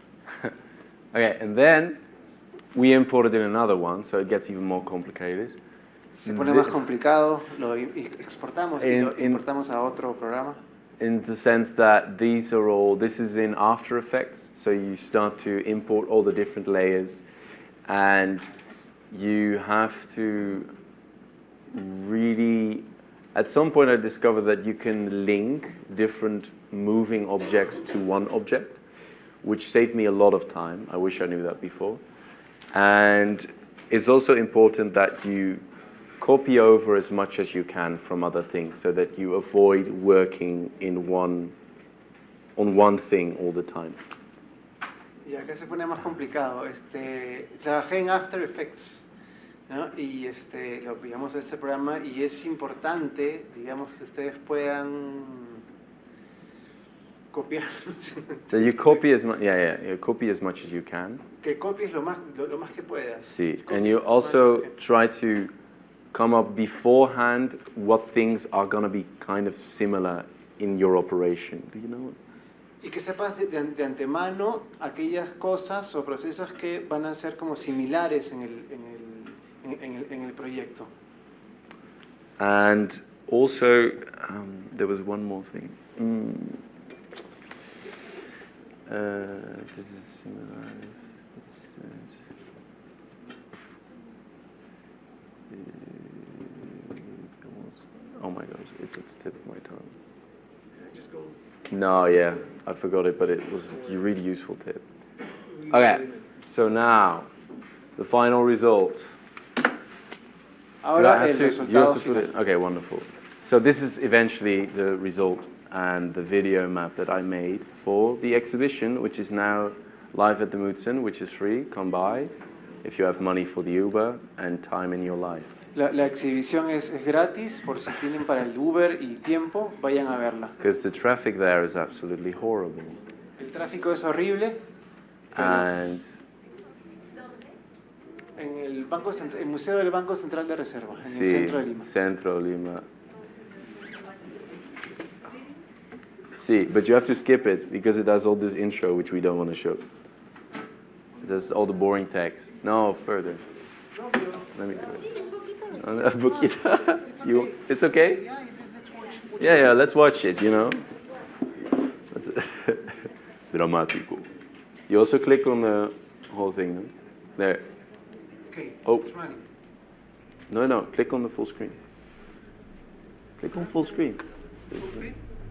[SPEAKER 3] Okay, and then we imported in another one, so it gets even more complicated.
[SPEAKER 4] Se pone más complicado, lo exportamos y lo importamos a otro programa.
[SPEAKER 3] In the sense that this is in After Effects, so you start to import all the different layers, and you have to really, at some point I discovered that you can link different moving objects to one object, which saved me a lot of time. I wish I knew that before. And it's also important that you copy over as much as you can from other things, so that you avoid working on one thing all the time.
[SPEAKER 4] Y acá se pone más complicado. Trabajé en After Effects, ¿no? Y lo pillamos a este programa, y es importante, digamos, que ustedes puedan copiar.
[SPEAKER 3] So you copy as much, you copy as much as you can.
[SPEAKER 4] Que copies lo más que puedas.
[SPEAKER 3] Sí, and you also try to come up beforehand what things are going to be kind of similar in your operation. Do you know what?
[SPEAKER 4] Y que sepas de antemano aquellas cosas o procesos que van a ser como similares en el proyecto.
[SPEAKER 3] And also, there was one more thing. This is similar. Oh my gosh, it's at the tip of my tongue.
[SPEAKER 4] Just go.
[SPEAKER 3] No, yeah, I forgot it, but it was a really useful tip. Okay, so now, the final result.
[SPEAKER 4] Ahora el
[SPEAKER 3] you
[SPEAKER 4] resultado
[SPEAKER 3] have to put
[SPEAKER 4] final.
[SPEAKER 3] it. Okay, wonderful. So this is eventually the result and the video map that I made for the exhibition, which is now live at the Mutsen, which is free, come by. If you have money for the Uber and time in your life.
[SPEAKER 4] La exhibición es gratis, por si tienen para el Uber y tiempo, vayan a verla.
[SPEAKER 3] Because the traffic there is absolutely horrible.
[SPEAKER 4] El tráfico es horrible.
[SPEAKER 3] And
[SPEAKER 4] en el Museo del Banco Central de Reserva, en el centro de Lima.
[SPEAKER 3] Centro de Lima. See, but you have to skip it because it has all this intro which we don't want to show. It has all the boring text. No, further. Let me do it. A poquito. It's okay? Yeah, let's watch it, you know. Dramático. You also click on the whole thing, no? There.
[SPEAKER 4] Okay,
[SPEAKER 3] Oh.
[SPEAKER 4] it's running.
[SPEAKER 3] No, click on the full screen. Click on full screen.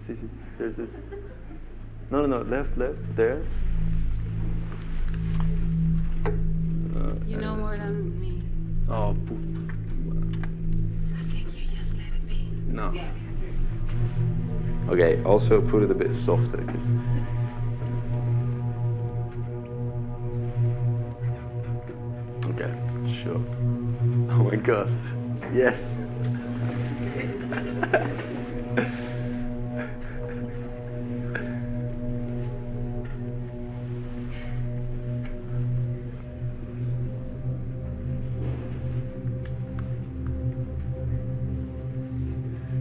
[SPEAKER 3] See, there's this. No, left, there.
[SPEAKER 1] You know more than me.
[SPEAKER 3] Oh,
[SPEAKER 1] I think you just let it be.
[SPEAKER 3] no. Okay, also put it a bit softer. Okay, sure. Oh my god. Yes.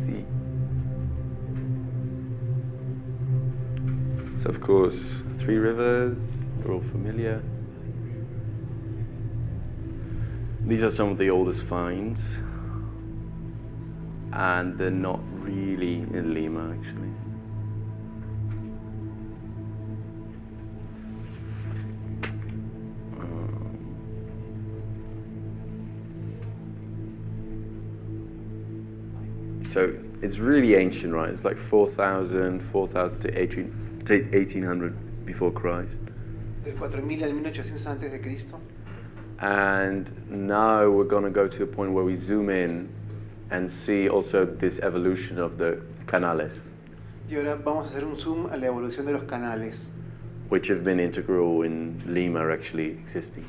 [SPEAKER 3] See. So of course, Three Rivers, you're all familiar. These are some of the oldest finds, and they're not really in Lima, actually. So it's really ancient, right? It's like 4,000 to 1800 before Christ.
[SPEAKER 4] Del 4000 al 1800 antes de Cristo.
[SPEAKER 3] And now we're going to go to a point where we zoom in and see also this evolution of the canales,
[SPEAKER 4] Y ahora vamos a hacer un zoom a la evolución de los canales,
[SPEAKER 3] which have been integral in Lima actually existing.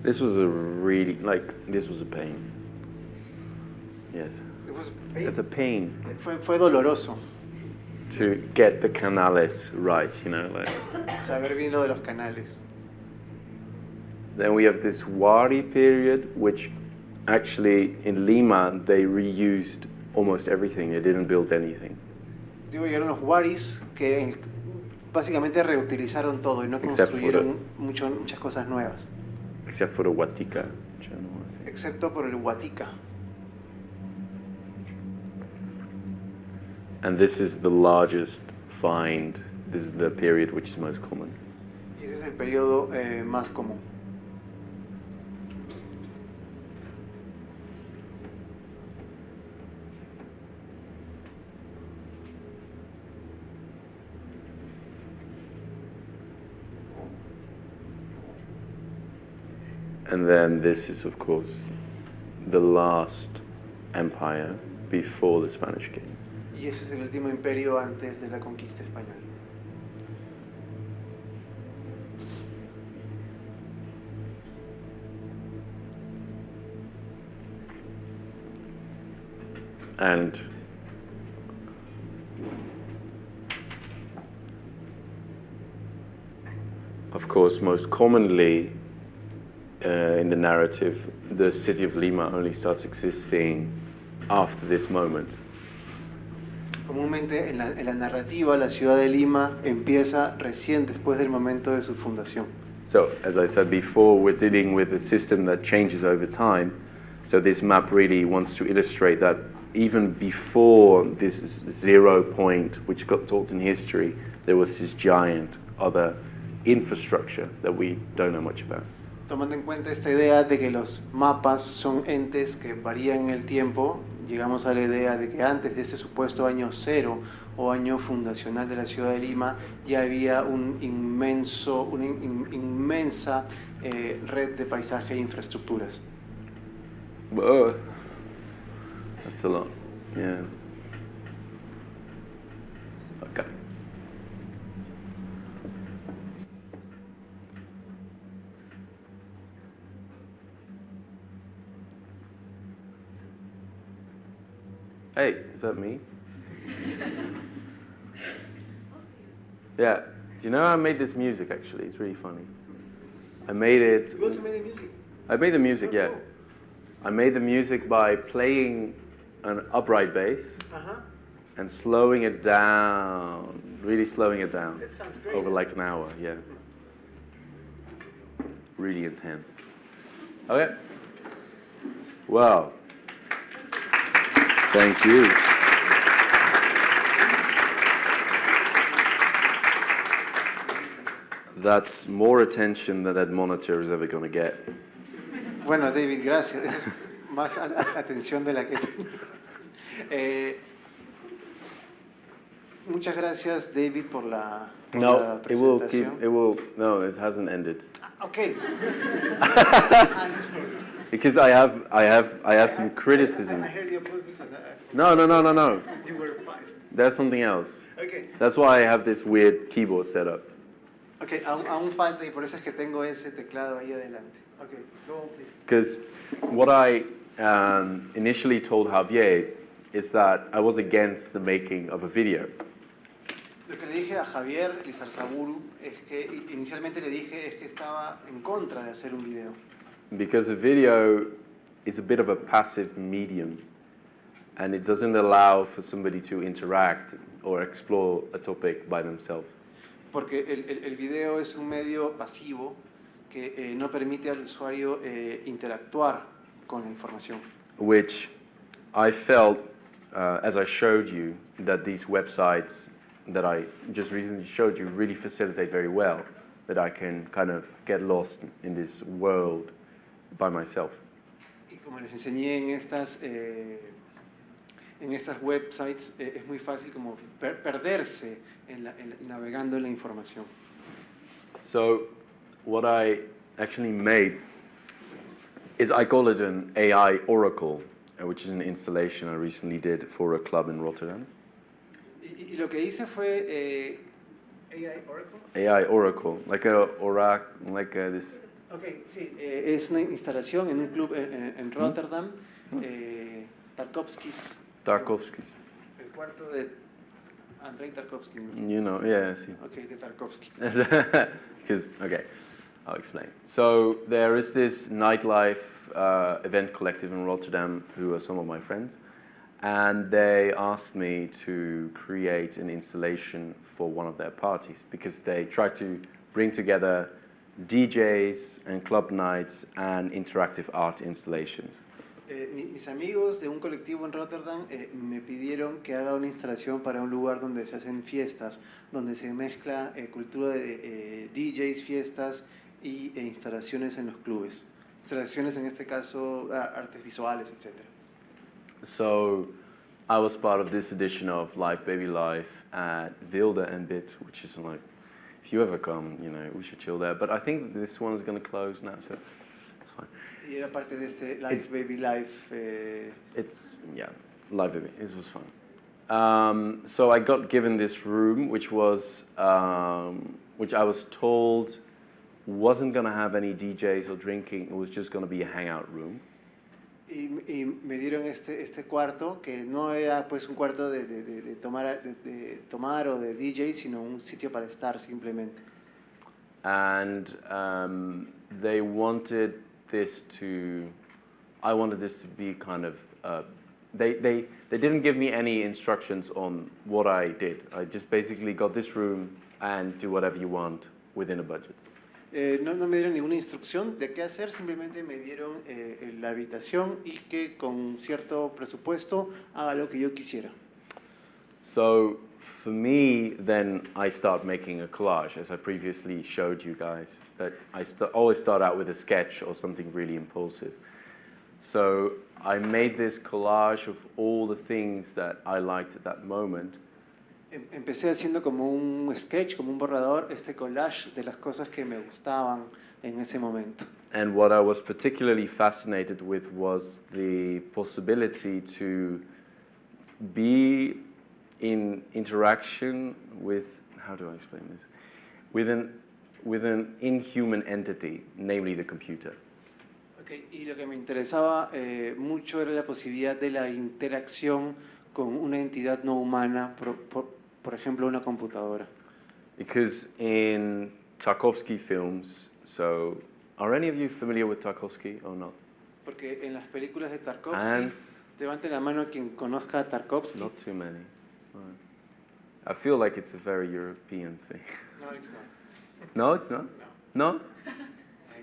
[SPEAKER 3] This was a really, this was a pain. Yes. It's a pain
[SPEAKER 4] Fue doloroso
[SPEAKER 3] to get the canales right, you know.
[SPEAKER 4] saber bien lo de los canales.
[SPEAKER 3] Then we have this Wari period, which actually in Lima they reused almost everything. They didn't build anything.
[SPEAKER 4] Digo, llegaron los waris que básicamente reutilizaron todo y no
[SPEAKER 3] Except
[SPEAKER 4] construyeron muchas cosas nuevas.
[SPEAKER 3] Except for the Huatica channel, I think.
[SPEAKER 4] Excepto por el Huatica.
[SPEAKER 3] And this is the largest find. This is the period which is most common.
[SPEAKER 4] Y ese es el periodo más común.
[SPEAKER 3] And then this is, of course, the last empire before the Spanish came.
[SPEAKER 4] Y ese es el último imperio antes de la conquista española.
[SPEAKER 3] And of course, most commonly in the narrative, the city of Lima only starts existing after this moment.
[SPEAKER 4] Comúnmente en la narrativa, la ciudad de Lima empieza recién después del momento de su fundación.
[SPEAKER 3] So, as I said before, we're dealing with a system that changes over time. So this map really wants to illustrate that even before this 0 point, which got taught in history, there was this giant other infrastructure that we don't know much about.
[SPEAKER 4] Tomando en cuenta esta idea de que los mapas son entes que varían en el tiempo, llegamos a la idea de que antes de ese supuesto año cero o año fundacional de la ciudad de Lima, ya había una inmensa red de paisaje e infraestructuras.
[SPEAKER 3] Whoa. That's a lot. Yeah. Okay. Hey, is that me? Yeah. Do you know I made this music actually? It's really funny. I made it.
[SPEAKER 4] You also made the music?
[SPEAKER 3] I made the music, yeah. I made the music by playing an upright bass and slowing it down, really slowing it down.
[SPEAKER 4] That sounds great.
[SPEAKER 3] Over like an hour, yeah. Really intense. Okay. Well, thank you. That's more attention than that monitor is ever going to get.
[SPEAKER 4] Bueno, David, gracias. Es más atención de la que muchas gracias, David, por la
[SPEAKER 3] No, it will
[SPEAKER 4] presentación.
[SPEAKER 3] keep. It will. No, it hasn't ended.
[SPEAKER 4] Okay.
[SPEAKER 3] Because I have some criticisms.
[SPEAKER 4] I heard you put this and
[SPEAKER 3] No.
[SPEAKER 4] you were fine.
[SPEAKER 3] There's something else.
[SPEAKER 4] Okay.
[SPEAKER 3] That's why I have this weird keyboard setup.
[SPEAKER 4] Okay, aún falta y por eso es que tengo ese teclado ahí adelante. Okay, go on, please.
[SPEAKER 3] Because what I initially told Javier is that I was against the making of a video.
[SPEAKER 4] Lo que le dije a Javier Lizarzaburu es que inicialmente le dije es que estaba en contra de hacer un video.
[SPEAKER 3] Because a video is a bit of a passive medium and it doesn't allow for somebody to interact or explore a topic by themselves.
[SPEAKER 4] Porque el video es un medio pasivo que no permite al usuario interactuar con la información.
[SPEAKER 3] Which I felt, as I showed you, that these websites that I just recently showed you really facilitate very well, that I can kind of get lost in this world by myself.
[SPEAKER 4] Y como les enseñé en estas websites, es muy fácil como perderse navegando en la información.
[SPEAKER 3] So what I actually made is, I call it an AI Oracle, which is an installation I recently did for a club in Rotterdam.
[SPEAKER 4] Y lo que hice fue AI Oracle.
[SPEAKER 3] AI Oracle, like a oracle, like this.
[SPEAKER 4] Okay, sí, es una instalación en un club en Rotterdam, Tarkovsky's.
[SPEAKER 3] Tarkovsky's.
[SPEAKER 4] El cuarto de Andrei Tarkovsky.
[SPEAKER 3] You know, yeah, see.
[SPEAKER 4] Okay, de Tarkovsky.
[SPEAKER 3] Because, okay, I'll explain. So there is this nightlife event collective in Rotterdam who are some of my friends. And they asked me to create an installation for one of their parties because they try to bring together DJs and club nights and interactive art installations.
[SPEAKER 4] Mis amigos de un colectivo en Rotterdam me pidieron que haga una instalación para un lugar donde se hacen fiestas, donde se mezcla cultura de DJs, fiestas e instalaciones en los clubes. Instalaciones en este caso, artes visuales, etc.
[SPEAKER 3] So I was part of this edition of Live Baby Life at Wilde and Bit, which is like, if you ever come, you know, we should chill there. But I think this one's going to close now, so it's fine.
[SPEAKER 4] Y era parte de este Live Baby Life.
[SPEAKER 3] It's, yeah, Live Baby, it was fun. So I got given this room, which I was told wasn't going to have any DJs or drinking, it was just going to be a hangout room.
[SPEAKER 4] Y me dieron este cuarto, que no era pues un cuarto de tomar o de DJ, sino un sitio para estar simplemente.
[SPEAKER 3] And they wanted this to, I wanted this to be kind of, they didn't give me any instructions on what I did. I just basically got this room and do whatever you want within a budget.
[SPEAKER 4] No me dieron ninguna instrucción de qué hacer, simplemente me dieron la habitación y que con cierto presupuesto haga lo que yo quisiera.
[SPEAKER 3] So for me, then I start making a collage, as I previously showed you guys, that I always start out with a sketch or something really impulsive. So I made this collage of all the things that I liked at that moment
[SPEAKER 4] Empecé haciendo como un sketch, como un borrador, este collage de las cosas que me gustaban en ese momento.
[SPEAKER 3] And what I was particularly fascinated with was the possibility to be in interaction with, how do I explain this? With an inhuman entity, namely the computer.
[SPEAKER 4] Okay. Y lo que me interesaba mucho era la posibilidad de la interacción con una entidad no humana, por ejemplo, una computadora.
[SPEAKER 3] Because in Tarkovsky films, so are any of you familiar with Tarkovsky or not?
[SPEAKER 4] Porque en las películas de Tarkovsky,
[SPEAKER 3] And
[SPEAKER 4] levante la mano quien conozca a Tarkovsky.
[SPEAKER 3] not too many. Right. I feel like it's a very European thing.
[SPEAKER 4] No, it's not.
[SPEAKER 3] No, it's not? No?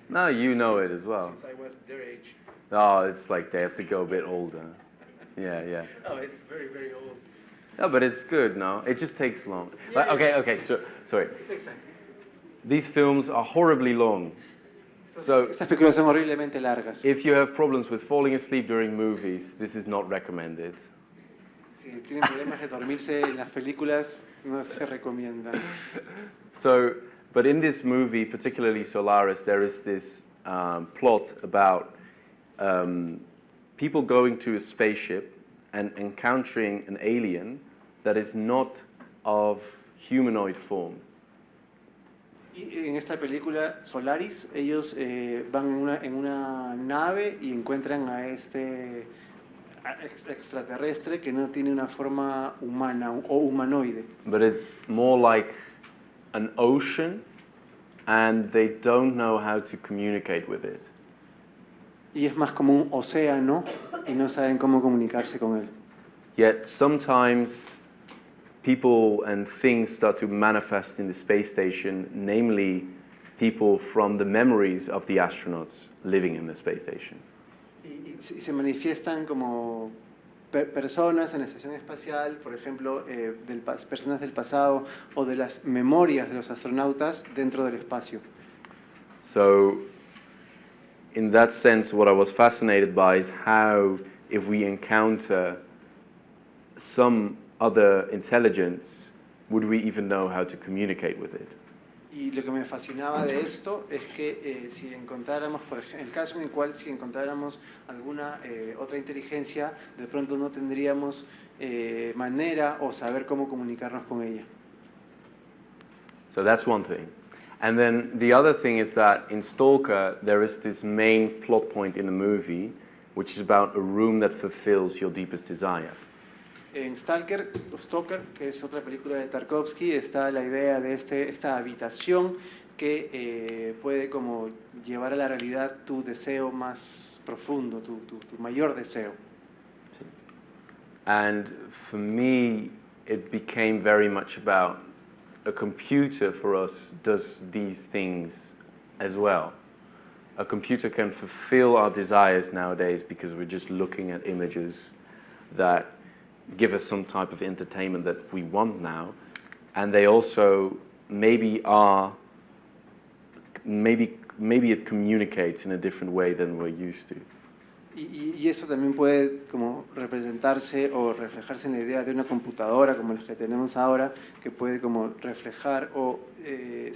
[SPEAKER 3] No, you know it as well.
[SPEAKER 4] Since I was their age.
[SPEAKER 3] Oh, it's like they have to go a bit older. Yeah, yeah.
[SPEAKER 4] Oh, it's very, very old.
[SPEAKER 3] No, but it's good, no? It just takes long.
[SPEAKER 4] Yeah,
[SPEAKER 3] But, okay, so, sorry.
[SPEAKER 4] It takes time.
[SPEAKER 3] These films are horribly long. So,
[SPEAKER 4] Estas películas son horriblemente largas.
[SPEAKER 3] if you have problems with falling asleep during movies, this is not recommended.
[SPEAKER 4] Si tienen problemas de dormirse en las películas, no se recomienda.
[SPEAKER 3] So, but in this movie, particularly Solaris, there is this plot about people going to a spaceship and encountering an alien that is not of humanoid form.
[SPEAKER 4] Y en esta película, Solaris, ellos van en una nave y encuentran a este extraterrestre que no tiene una forma humana o humanoide.
[SPEAKER 3] But it's more like an ocean, and they don't know how to communicate with it.
[SPEAKER 4] Y es más como un océano y no saben cómo comunicarse con él.
[SPEAKER 3] Yet sometimes people and things start to manifest in the space station, namely people from the memories of the astronauts living in the space station.
[SPEAKER 4] Y se manifiestan como personas en la estación espacial, por ejemplo, personas del pasado o de las memorias de los astronautas dentro del espacio.
[SPEAKER 3] So, in that sense, what I was fascinated by is how, if we encounter some other intelligence, would we even know how to communicate with it?
[SPEAKER 4] Y lo que me fascinaba de esto es que si encontráramos, por ejemplo, el caso en el cual si encontráramos alguna otra inteligencia, de pronto no tendríamos manera o saber cómo comunicarnos con ella.
[SPEAKER 3] So that's one thing. And then the other thing is that in Stalker, there is this main plot point in the movie, which is about a room that fulfills your deepest desire.
[SPEAKER 4] En Stalker, que es otra película de Tarkovsky, está la idea de esta habitación que puede como llevar a la realidad tu deseo más profundo, tu mayor deseo.
[SPEAKER 3] And for me, it became very much about a computer for us does these things as well. A computer can fulfill our desires nowadays because we're just looking at images that give us some type of entertainment that we want now, and they also maybe it communicates in a different way than we're used to.
[SPEAKER 4] Y eso también puede como representarse o reflejarse en la idea de una computadora como las que tenemos ahora, que puede como reflejar o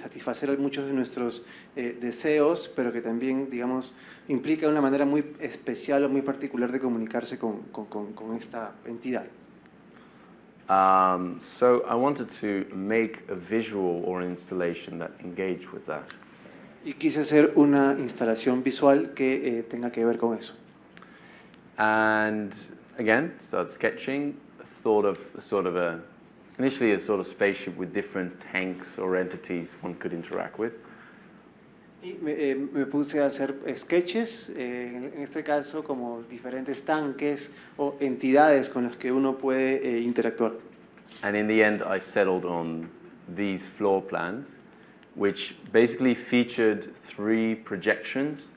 [SPEAKER 4] satisfacer muchos de nuestros deseos, pero que también, digamos, implica una manera muy especial o muy particular de comunicarse con esta entidad.
[SPEAKER 3] So I wanted to make a visual or an installation that engaged with that.
[SPEAKER 4] Y quise hacer una instalación visual que tenga que ver con eso.
[SPEAKER 3] And again, started sketching, thought of initially a sort of spaceship with different tanks or entities one could interact with.
[SPEAKER 4] Y me puse a hacer sketches, en este caso como diferentes tanques o entidades con las que uno puede interactuar.
[SPEAKER 3] And in the end, I settled on these floor plans, which basically featured 3 projections,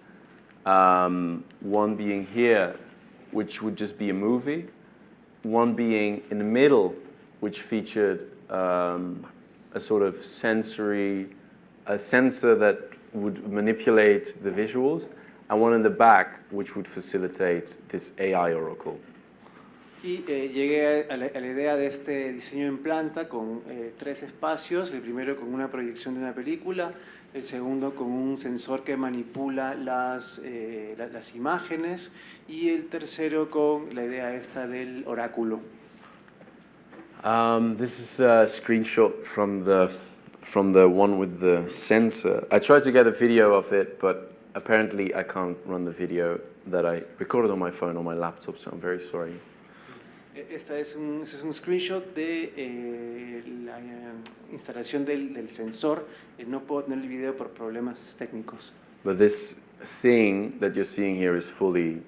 [SPEAKER 3] one being here, which would just be a movie, one being in the middle, which featured a sort of sensor that would manipulate the visuals, and one in the back, which would facilitate this AI oracle.
[SPEAKER 4] Y llegué a la idea de este diseño en planta con 3 espacios, el primero con una proyección de una película, el segundo con un sensor que manipula las imágenes y el tercero con la idea esta del oráculo.
[SPEAKER 3] This is a screenshot from the one with the sensor. I tried to get a video of it, but apparently I can't run the video that I recorded on my phone or my laptop, so I'm very sorry.
[SPEAKER 4] Este es un screenshot de la instalación del sensor. No puedo tener el video por problemas técnicos.
[SPEAKER 3] But this thing that you're seeing here is fully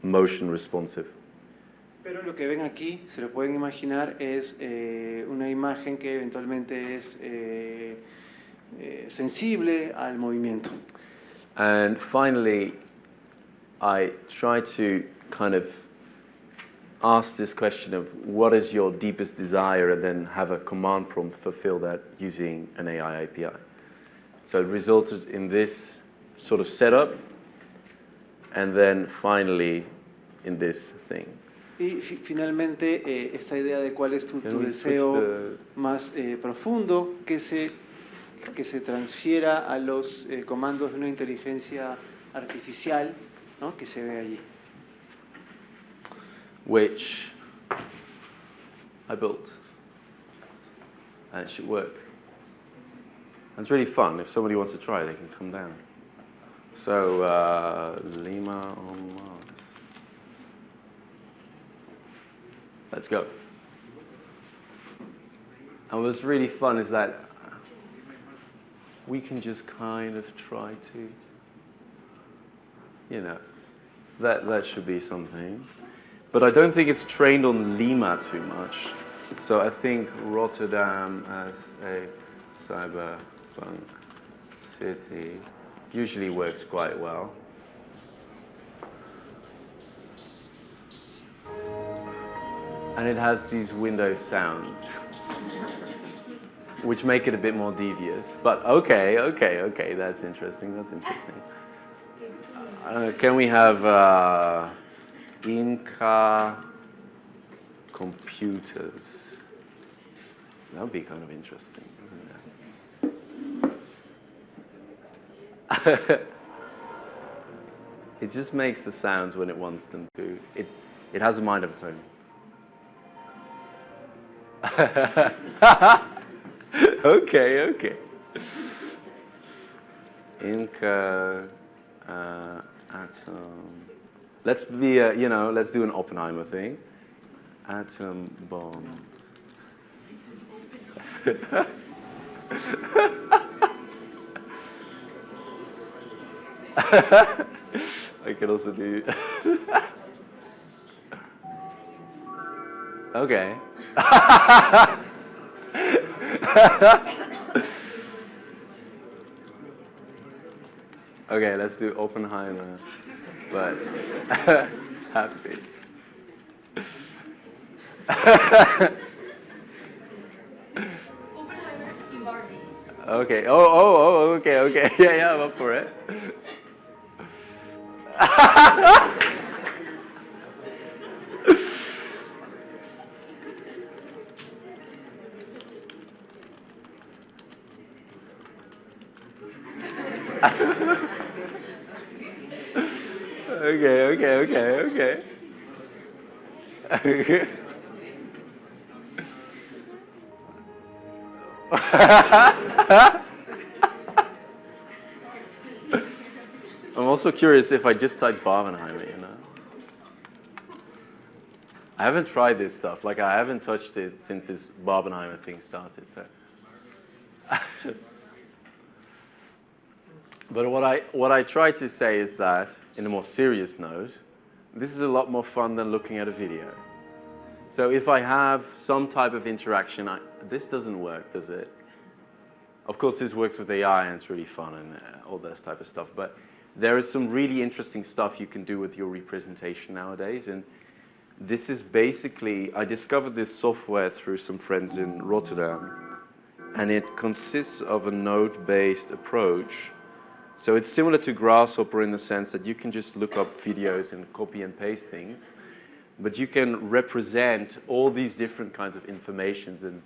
[SPEAKER 3] motion responsive.
[SPEAKER 4] Pero lo que ven aquí, se lo pueden imaginar, es una imagen que eventualmente es sensible al movimiento.
[SPEAKER 3] And finally, I try to kind of ask this question of what is your deepest desire, and then have a command prompt fulfill that using an AI API. So it resulted in this sort of setup, and then finally in this thing.
[SPEAKER 4] Y finalmente esta idea de cuál es tu deseo más profundo que se transfiera a los comandos de una inteligencia artificial, ¿no?, que se ve allí.
[SPEAKER 3] Which I built, and it should work. And it's really fun. If somebody wants to try, they can come down. So, ULIMA on Mars. Let's go. And what's really fun is that we can just kind of try to, you know, that should be something. But I don't think it's trained on Lima too much. So I think Rotterdam as a cyberpunk city usually works quite well. And it has these window sounds, which make it a bit more devious. But okay, that's interesting, can we have Inca computers? That would be kind of interesting, isn't it? It just makes the sounds when it wants them to. It has a mind of its own. Okay. Inca atom. Let's be let's do an Oppenheimer thing. Atom bomb. I can also do. Okay. Okay, let's do Oppenheimer, but happy. Okay. Oh. Okay. Yeah. I'm up for it. Okay. I'm also curious if I just type Barbenheimer, I haven't tried this stuff. Like, I haven't touched it since this Barbenheimer thing started, so. But what I try to say is that, in a more serious note, this is a lot more fun than looking at a video. So if I have some type of interaction, this doesn't work, does it? Of course, this works with AI, and it's really fun and all that type of stuff. But there is some really interesting stuff you can do with your representation nowadays. And this is basically, I discovered this software through some friends in Rotterdam. And it consists of a node-based approach. So it's similar to Grasshopper in the sense that you can just look up videos and copy and paste things. but you can represent all these different kinds of informations and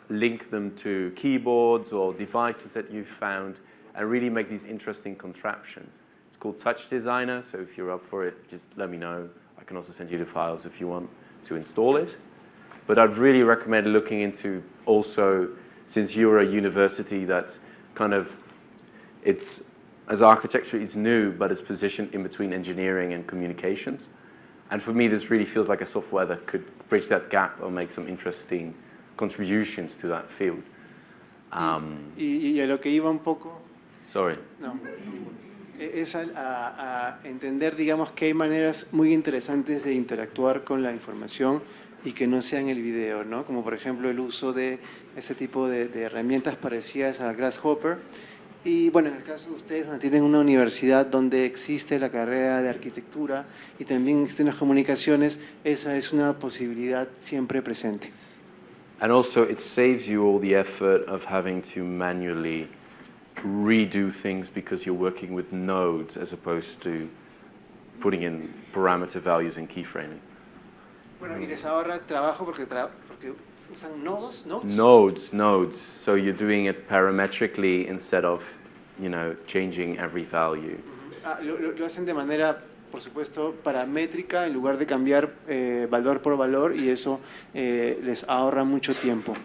[SPEAKER 3] link them to keyboards or devices that you've found and really make these interesting contraptions. It's called Touch Designer, so if you're up for it, just let me know. I can also send you the files if you want to install it. But I'd really recommend looking into also, since you're a university that's kind of, it's, as architecture, it's new, but it's positioned in between engineering and communications. And for me, this really feels like a software that could bridge that gap or make some interesting contributions to that field.
[SPEAKER 4] Y a lo que iba un poco...
[SPEAKER 3] Sorry.
[SPEAKER 4] No, es a entender, digamos, que hay maneras muy interesantes de interactuar con la información y que no sea en el video, ¿no? Como por ejemplo el uso de ese tipo de herramientas parecidas a Grasshopper. Y bueno, en el caso de ustedes, donde tienen una universidad donde existe la carrera de arquitectura y también existen las comunicaciones, esa es una posibilidad siempre presente.
[SPEAKER 3] And also, it saves you all the effort of having to manually redo things because you're working with nodes as opposed to putting in parameter values in keyframing.
[SPEAKER 4] Bueno, y les ahorra trabajo porque usan nodes.
[SPEAKER 3] Nodes. So you're doing it parametrically instead of, changing every value.
[SPEAKER 4] Lo hacen de manera, por supuesto, paramétrica en lugar de cambiar valor por valor, y eso les ahorra mucho tiempo.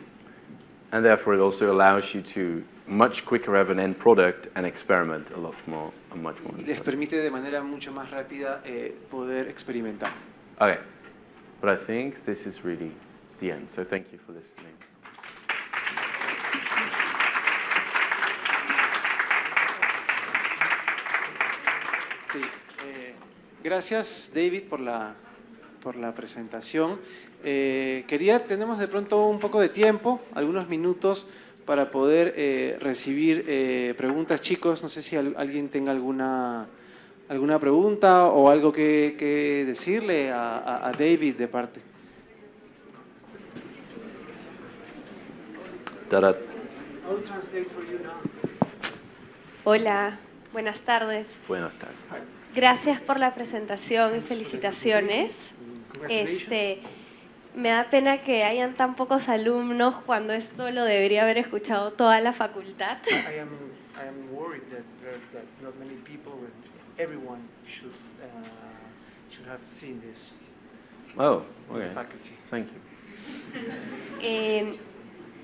[SPEAKER 3] And therefore, it also allows you to much quicker have an end product and experiment a lot more and much more.
[SPEAKER 4] Y les permite de manera mucho más rápida poder experimentar.
[SPEAKER 3] Okay, but I think this is really the end. So thank you for listening.
[SPEAKER 4] Sí, gracias David por la presentación. Tenemos de pronto un poco de tiempo, algunos minutos para poder recibir preguntas, chicos. No sé si alguien tenga alguna pregunta o algo que decirle a David de parte.
[SPEAKER 5] Hola, buenas tardes.
[SPEAKER 3] Buenas tardes.
[SPEAKER 5] Gracias por la presentación y felicitaciones. Me da pena que hayan tan pocos alumnos cuando esto lo debería haber escuchado toda la facultad.
[SPEAKER 4] I am worried that not many people, everyone should have seen this.
[SPEAKER 3] Oh, okay.
[SPEAKER 4] Faculty.
[SPEAKER 3] Thank you.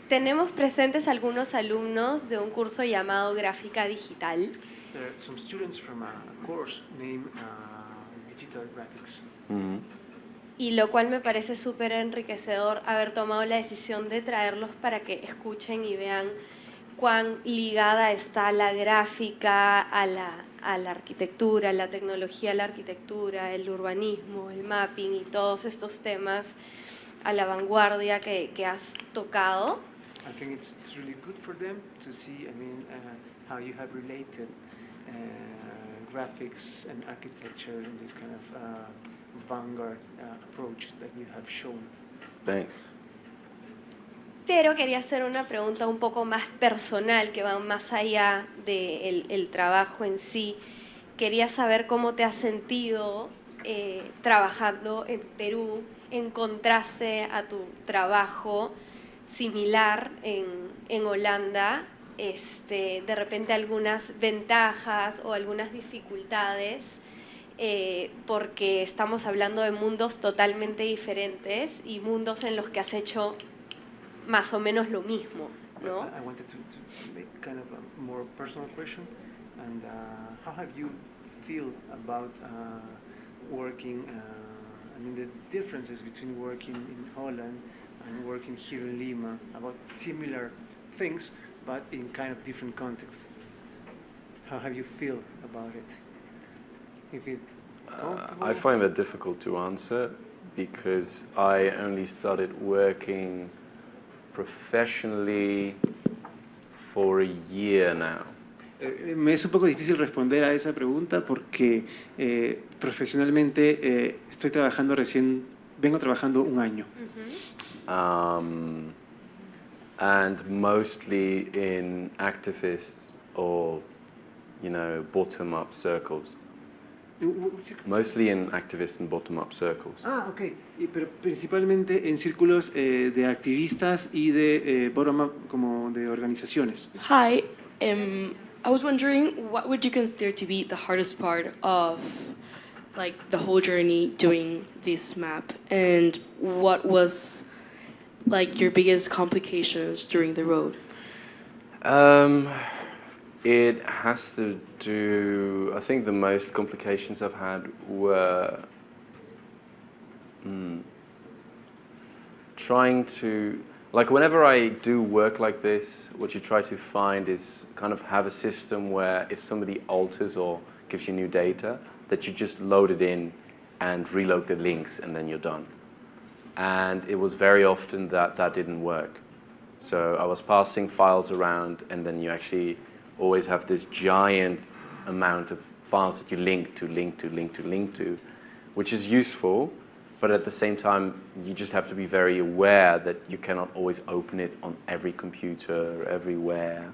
[SPEAKER 5] Tenemos presentes algunos alumnos de un curso llamado Gráfica Digital.
[SPEAKER 4] There are some students from a course named Digital Graphics.
[SPEAKER 3] Mm-hmm.
[SPEAKER 5] Y lo cual me parece súper enriquecedor haber tomado la decisión de traerlos para que escuchen y vean cuán ligada está la gráfica a la arquitectura, la tecnología a la arquitectura, el urbanismo, el mapping y todos estos temas a la vanguardia que has tocado.
[SPEAKER 4] I think it's really good for them to see, how you have related graphics and architecture in this kind of vanguard approach that you have shown.
[SPEAKER 3] Thanks.
[SPEAKER 5] Pero quería hacer una pregunta un poco más personal, que va más allá del trabajo en sí. Quería saber cómo te has sentido trabajando en Perú en contraste a tu trabajo similar en Holanda. De repente algunas ventajas o algunas dificultades, porque estamos hablando de mundos totalmente diferentes y mundos en los que has hecho más o menos lo mismo, ¿no?
[SPEAKER 4] I wanted to make kind of a more personal question, and how have you feel about working, the differences between working in Holland and working here in Lima, about similar things, but in kind of different contexts. How have you feel about it? If it
[SPEAKER 3] I find that difficult to answer because I only started working professionally for a year now.
[SPEAKER 4] Me es un poco difícil responder a esa pregunta porque profesionalmente vengo trabajando un año.
[SPEAKER 3] And mostly in activists or, bottom-up circles. Mostly in activist and bottom-up circles.
[SPEAKER 4] Ah, ok. Pero principalmente en círculos de activistas y de bottom-up, como de organizaciones.
[SPEAKER 6] Hi, I was wondering, what would you consider to be the hardest part of like the whole journey doing this map, and what was like your biggest complications during the road?
[SPEAKER 3] It has to do, I think the most complications I've had were trying to, like whenever I do work like this, what you try to find is kind of have a system where if somebody alters or gives you new data, that you just load it in and reload the links and then you're done. And it was very often that didn't work. So I was passing files around, and then you actually always have this giant amount of files that you link to, which is useful, but at the same time, you just have to be very aware that you cannot always open it on every computer, everywhere.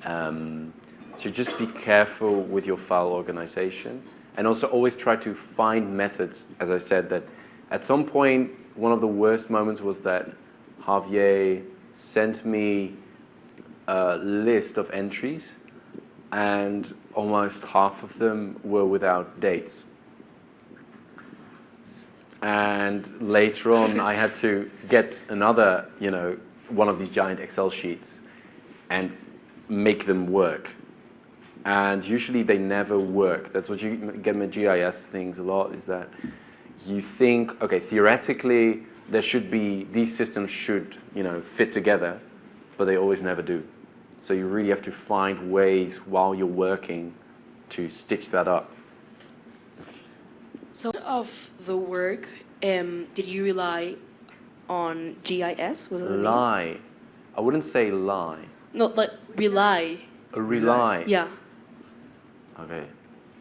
[SPEAKER 3] So just be careful with your file organization, and also always try to find methods. As I said, that at some point, one of the worst moments was that Javier sent me a list of entries, and almost half of them were without dates. And later on, I had to get another, one of these giant Excel sheets and make them work. And usually they never work. That's what you get in the GIS things a lot, is that you think, okay, theoretically, there should be, these systems should, fit together, but they always never do. So you really have to find ways while you're working to stitch that up.
[SPEAKER 6] So of the work, did you rely on GIS? Was it
[SPEAKER 3] Lie. I wouldn't say lie.
[SPEAKER 6] No, like rely.
[SPEAKER 3] Rely.
[SPEAKER 6] Yeah.
[SPEAKER 3] Okay,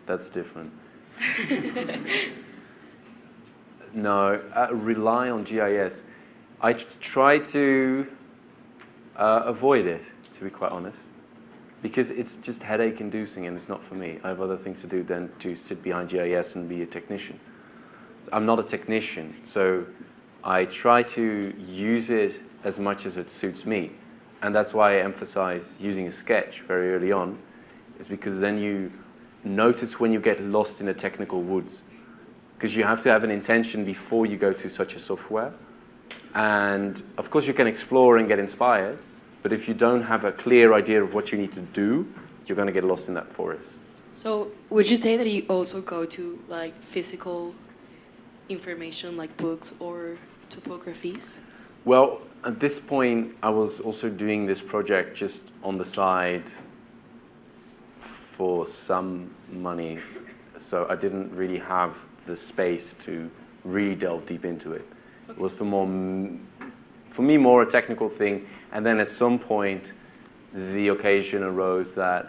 [SPEAKER 3] that's different. No, rely on GIS. I try to avoid it, to be quite honest, because it's just headache-inducing and it's not for me. I have other things to do than to sit behind GIS and be a technician. I'm not a technician, so I try to use it as much as it suits me. And that's why I emphasize using a sketch very early on, is because then you notice when you get lost in the technical woods. Because you have to have an intention before you go to such a software. And of course you can explore and get inspired, but if you don't have a clear idea of what you need to do, you're going to get lost in that forest.
[SPEAKER 6] So would you say that you also go to like physical information like books or topographies?
[SPEAKER 3] Well, at this point, I was also doing this project just on the side for some money, so I didn't really have the space to really delve deep into it. Okay. It was for me more a technical thing, and then at some point the occasion arose that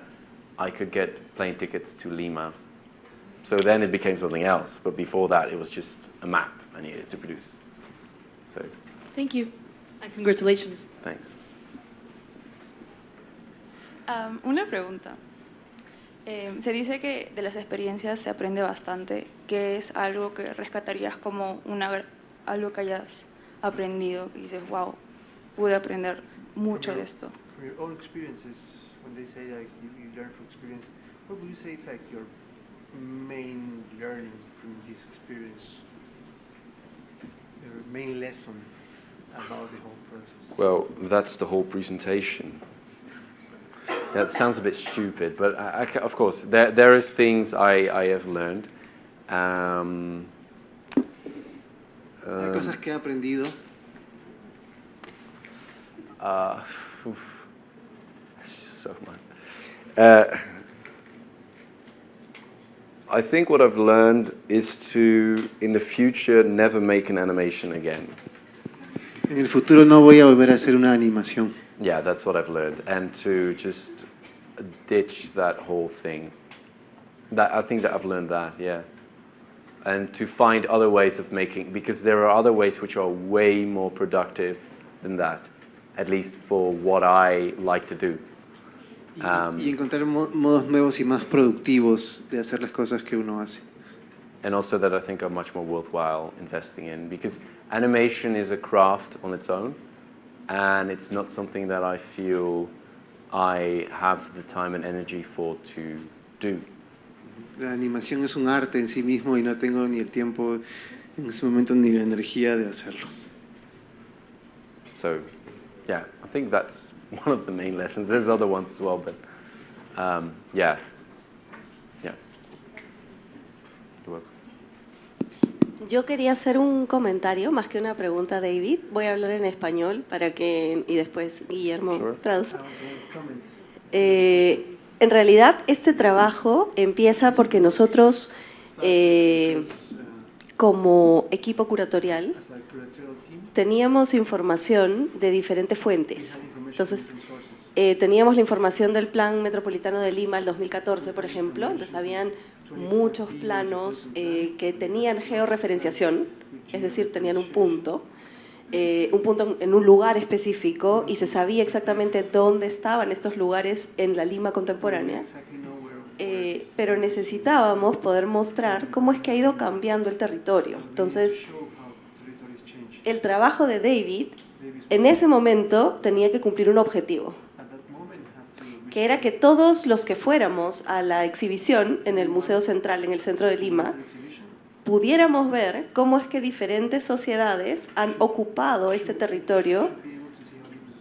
[SPEAKER 3] I could get plane tickets to Lima. So then it became something else, but before that it was just a map I needed to produce. So
[SPEAKER 6] thank you, and congratulations.
[SPEAKER 3] Thanks.
[SPEAKER 7] Una pregunta. Se dice que de las experiencias se aprende bastante. ¿Qué es algo que rescatarías como algo que hayas aprendido? Que dices, wow, pude aprender mucho de esto.
[SPEAKER 4] From your own experiences, when they say like you learn from experience, what would you say is like your main learning from this experience? Your main lesson about the whole process?
[SPEAKER 3] Well, that's the whole presentation. That sounds a bit stupid, but of course, there is things I have learned.
[SPEAKER 4] Hay cosas que he aprendido.
[SPEAKER 3] It's just so much. I think what I've learned is to, in the future, never make an animation again.
[SPEAKER 4] En el futuro no voy a volver a hacer una animación.
[SPEAKER 3] Yeah, that's what I've learned, and to just ditch that whole thing. I think that I've learned that, yeah. And to find other ways of making, because there are other ways which are way more productive than that, at least for what I like to do.
[SPEAKER 4] Y encontrar modos nuevos y más productivos de hacer las cosas que uno hace.
[SPEAKER 3] and also that I think are much more worthwhile investing in, because animation is a craft on its own, and it's not something that I feel I have the time and energy for to do.
[SPEAKER 8] La animación es un arte en sí mismo y no tengo ni el tiempo en ese momento ni la energía de hacerlo.
[SPEAKER 3] So, yeah, I think that's one of the main lessons. There's other ones as well, but yeah. You're welcome.
[SPEAKER 2] Yo quería hacer un comentario, más que una pregunta, David. Voy a hablar en español para que, y después Guillermo
[SPEAKER 3] Sure.
[SPEAKER 2] traduzca. En realidad, este trabajo empieza porque nosotros, como equipo curatorial, teníamos información de diferentes fuentes. Entonces, teníamos la información del Plan Metropolitano de Lima el 2014, por ejemplo. Entonces, habían muchos planos que tenían georreferenciación, es decir, tenían un punto en un lugar específico, y se sabía exactamente dónde estaban estos lugares en la Lima contemporánea. Pero necesitábamos poder mostrar cómo es que ha ido cambiando el territorio. Entonces, el trabajo de David en ese momento tenía que cumplir un objetivo, que era que todos los que fuéramos a la exhibición en el Museo Central, en el centro de Lima, pudiéramos ver cómo es que diferentes sociedades han ocupado este territorio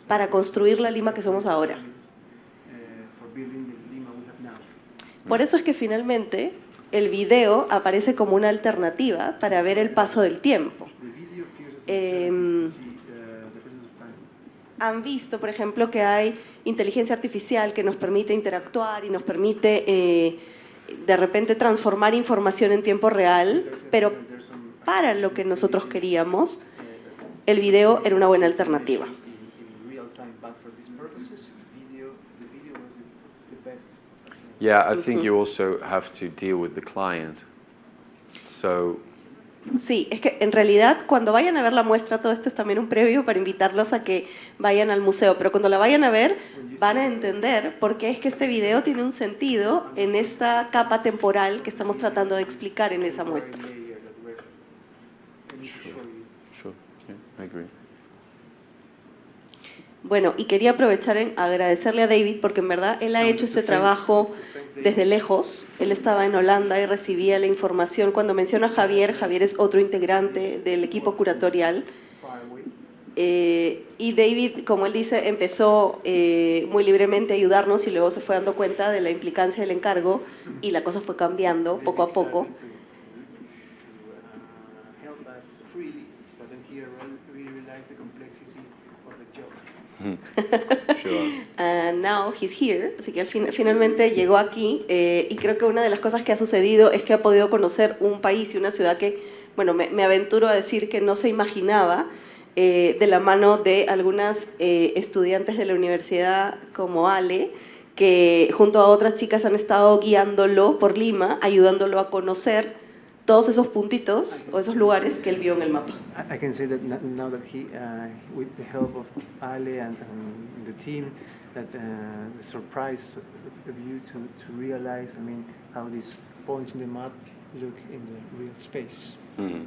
[SPEAKER 2] para construir la Lima que somos ahora. Por eso es que finalmente el video aparece como una alternativa para ver el paso del tiempo. Han visto, por ejemplo, que hay inteligencia artificial que nos permite interactuar y nos permite de repente transformar información en tiempo real, pero para lo que nosotros queríamos, el video era una buena alternativa.
[SPEAKER 3] Yeah, I think you also have to deal with the client. So,
[SPEAKER 2] Sí, es que en realidad cuando vayan a ver la muestra, todo esto es también un previo para invitarlos a que vayan al museo, pero cuando la vayan a ver van a entender por qué es que este video tiene un sentido en esta capa temporal que estamos tratando de explicar en esa muestra.
[SPEAKER 3] sure, yeah, I agree.
[SPEAKER 2] Bueno, y quería aprovechar en agradecerle a David porque en verdad él ha hecho este trabajo desde lejos. Él estaba en Holanda y recibía la información. Cuando menciona a Javier, Javier es otro integrante del equipo curatorial. Y David, como él dice, empezó muy libremente a ayudarnos y luego se fue dando cuenta de la implicancia del encargo y la cosa fue cambiando poco a poco.
[SPEAKER 3] Sure.
[SPEAKER 2] And now he's here, así que finalmente llegó aquí y creo que una de las cosas que ha sucedido es que ha podido conocer un país y una ciudad que, bueno, me aventuro a decir que no se imaginaba, de la mano de algunas estudiantes de la universidad como Ale, que junto a otras chicas han estado guiándolo por Lima, ayudándolo a conocer todos esos puntitos o esos lugares que él vio en el mapa.
[SPEAKER 4] I can say that now that he, with the help of Ale and the team, that the surprise of you to realize, I mean, how these points in the map look in the real space.
[SPEAKER 3] Mm.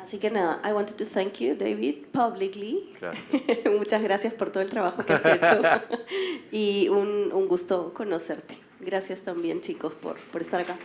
[SPEAKER 2] Así que nada, I wanted to thank you, David, publicly.
[SPEAKER 3] Gracias.
[SPEAKER 2] Muchas gracias por todo el trabajo que has hecho y un gusto conocerte. Gracias también, chicos, por estar acá.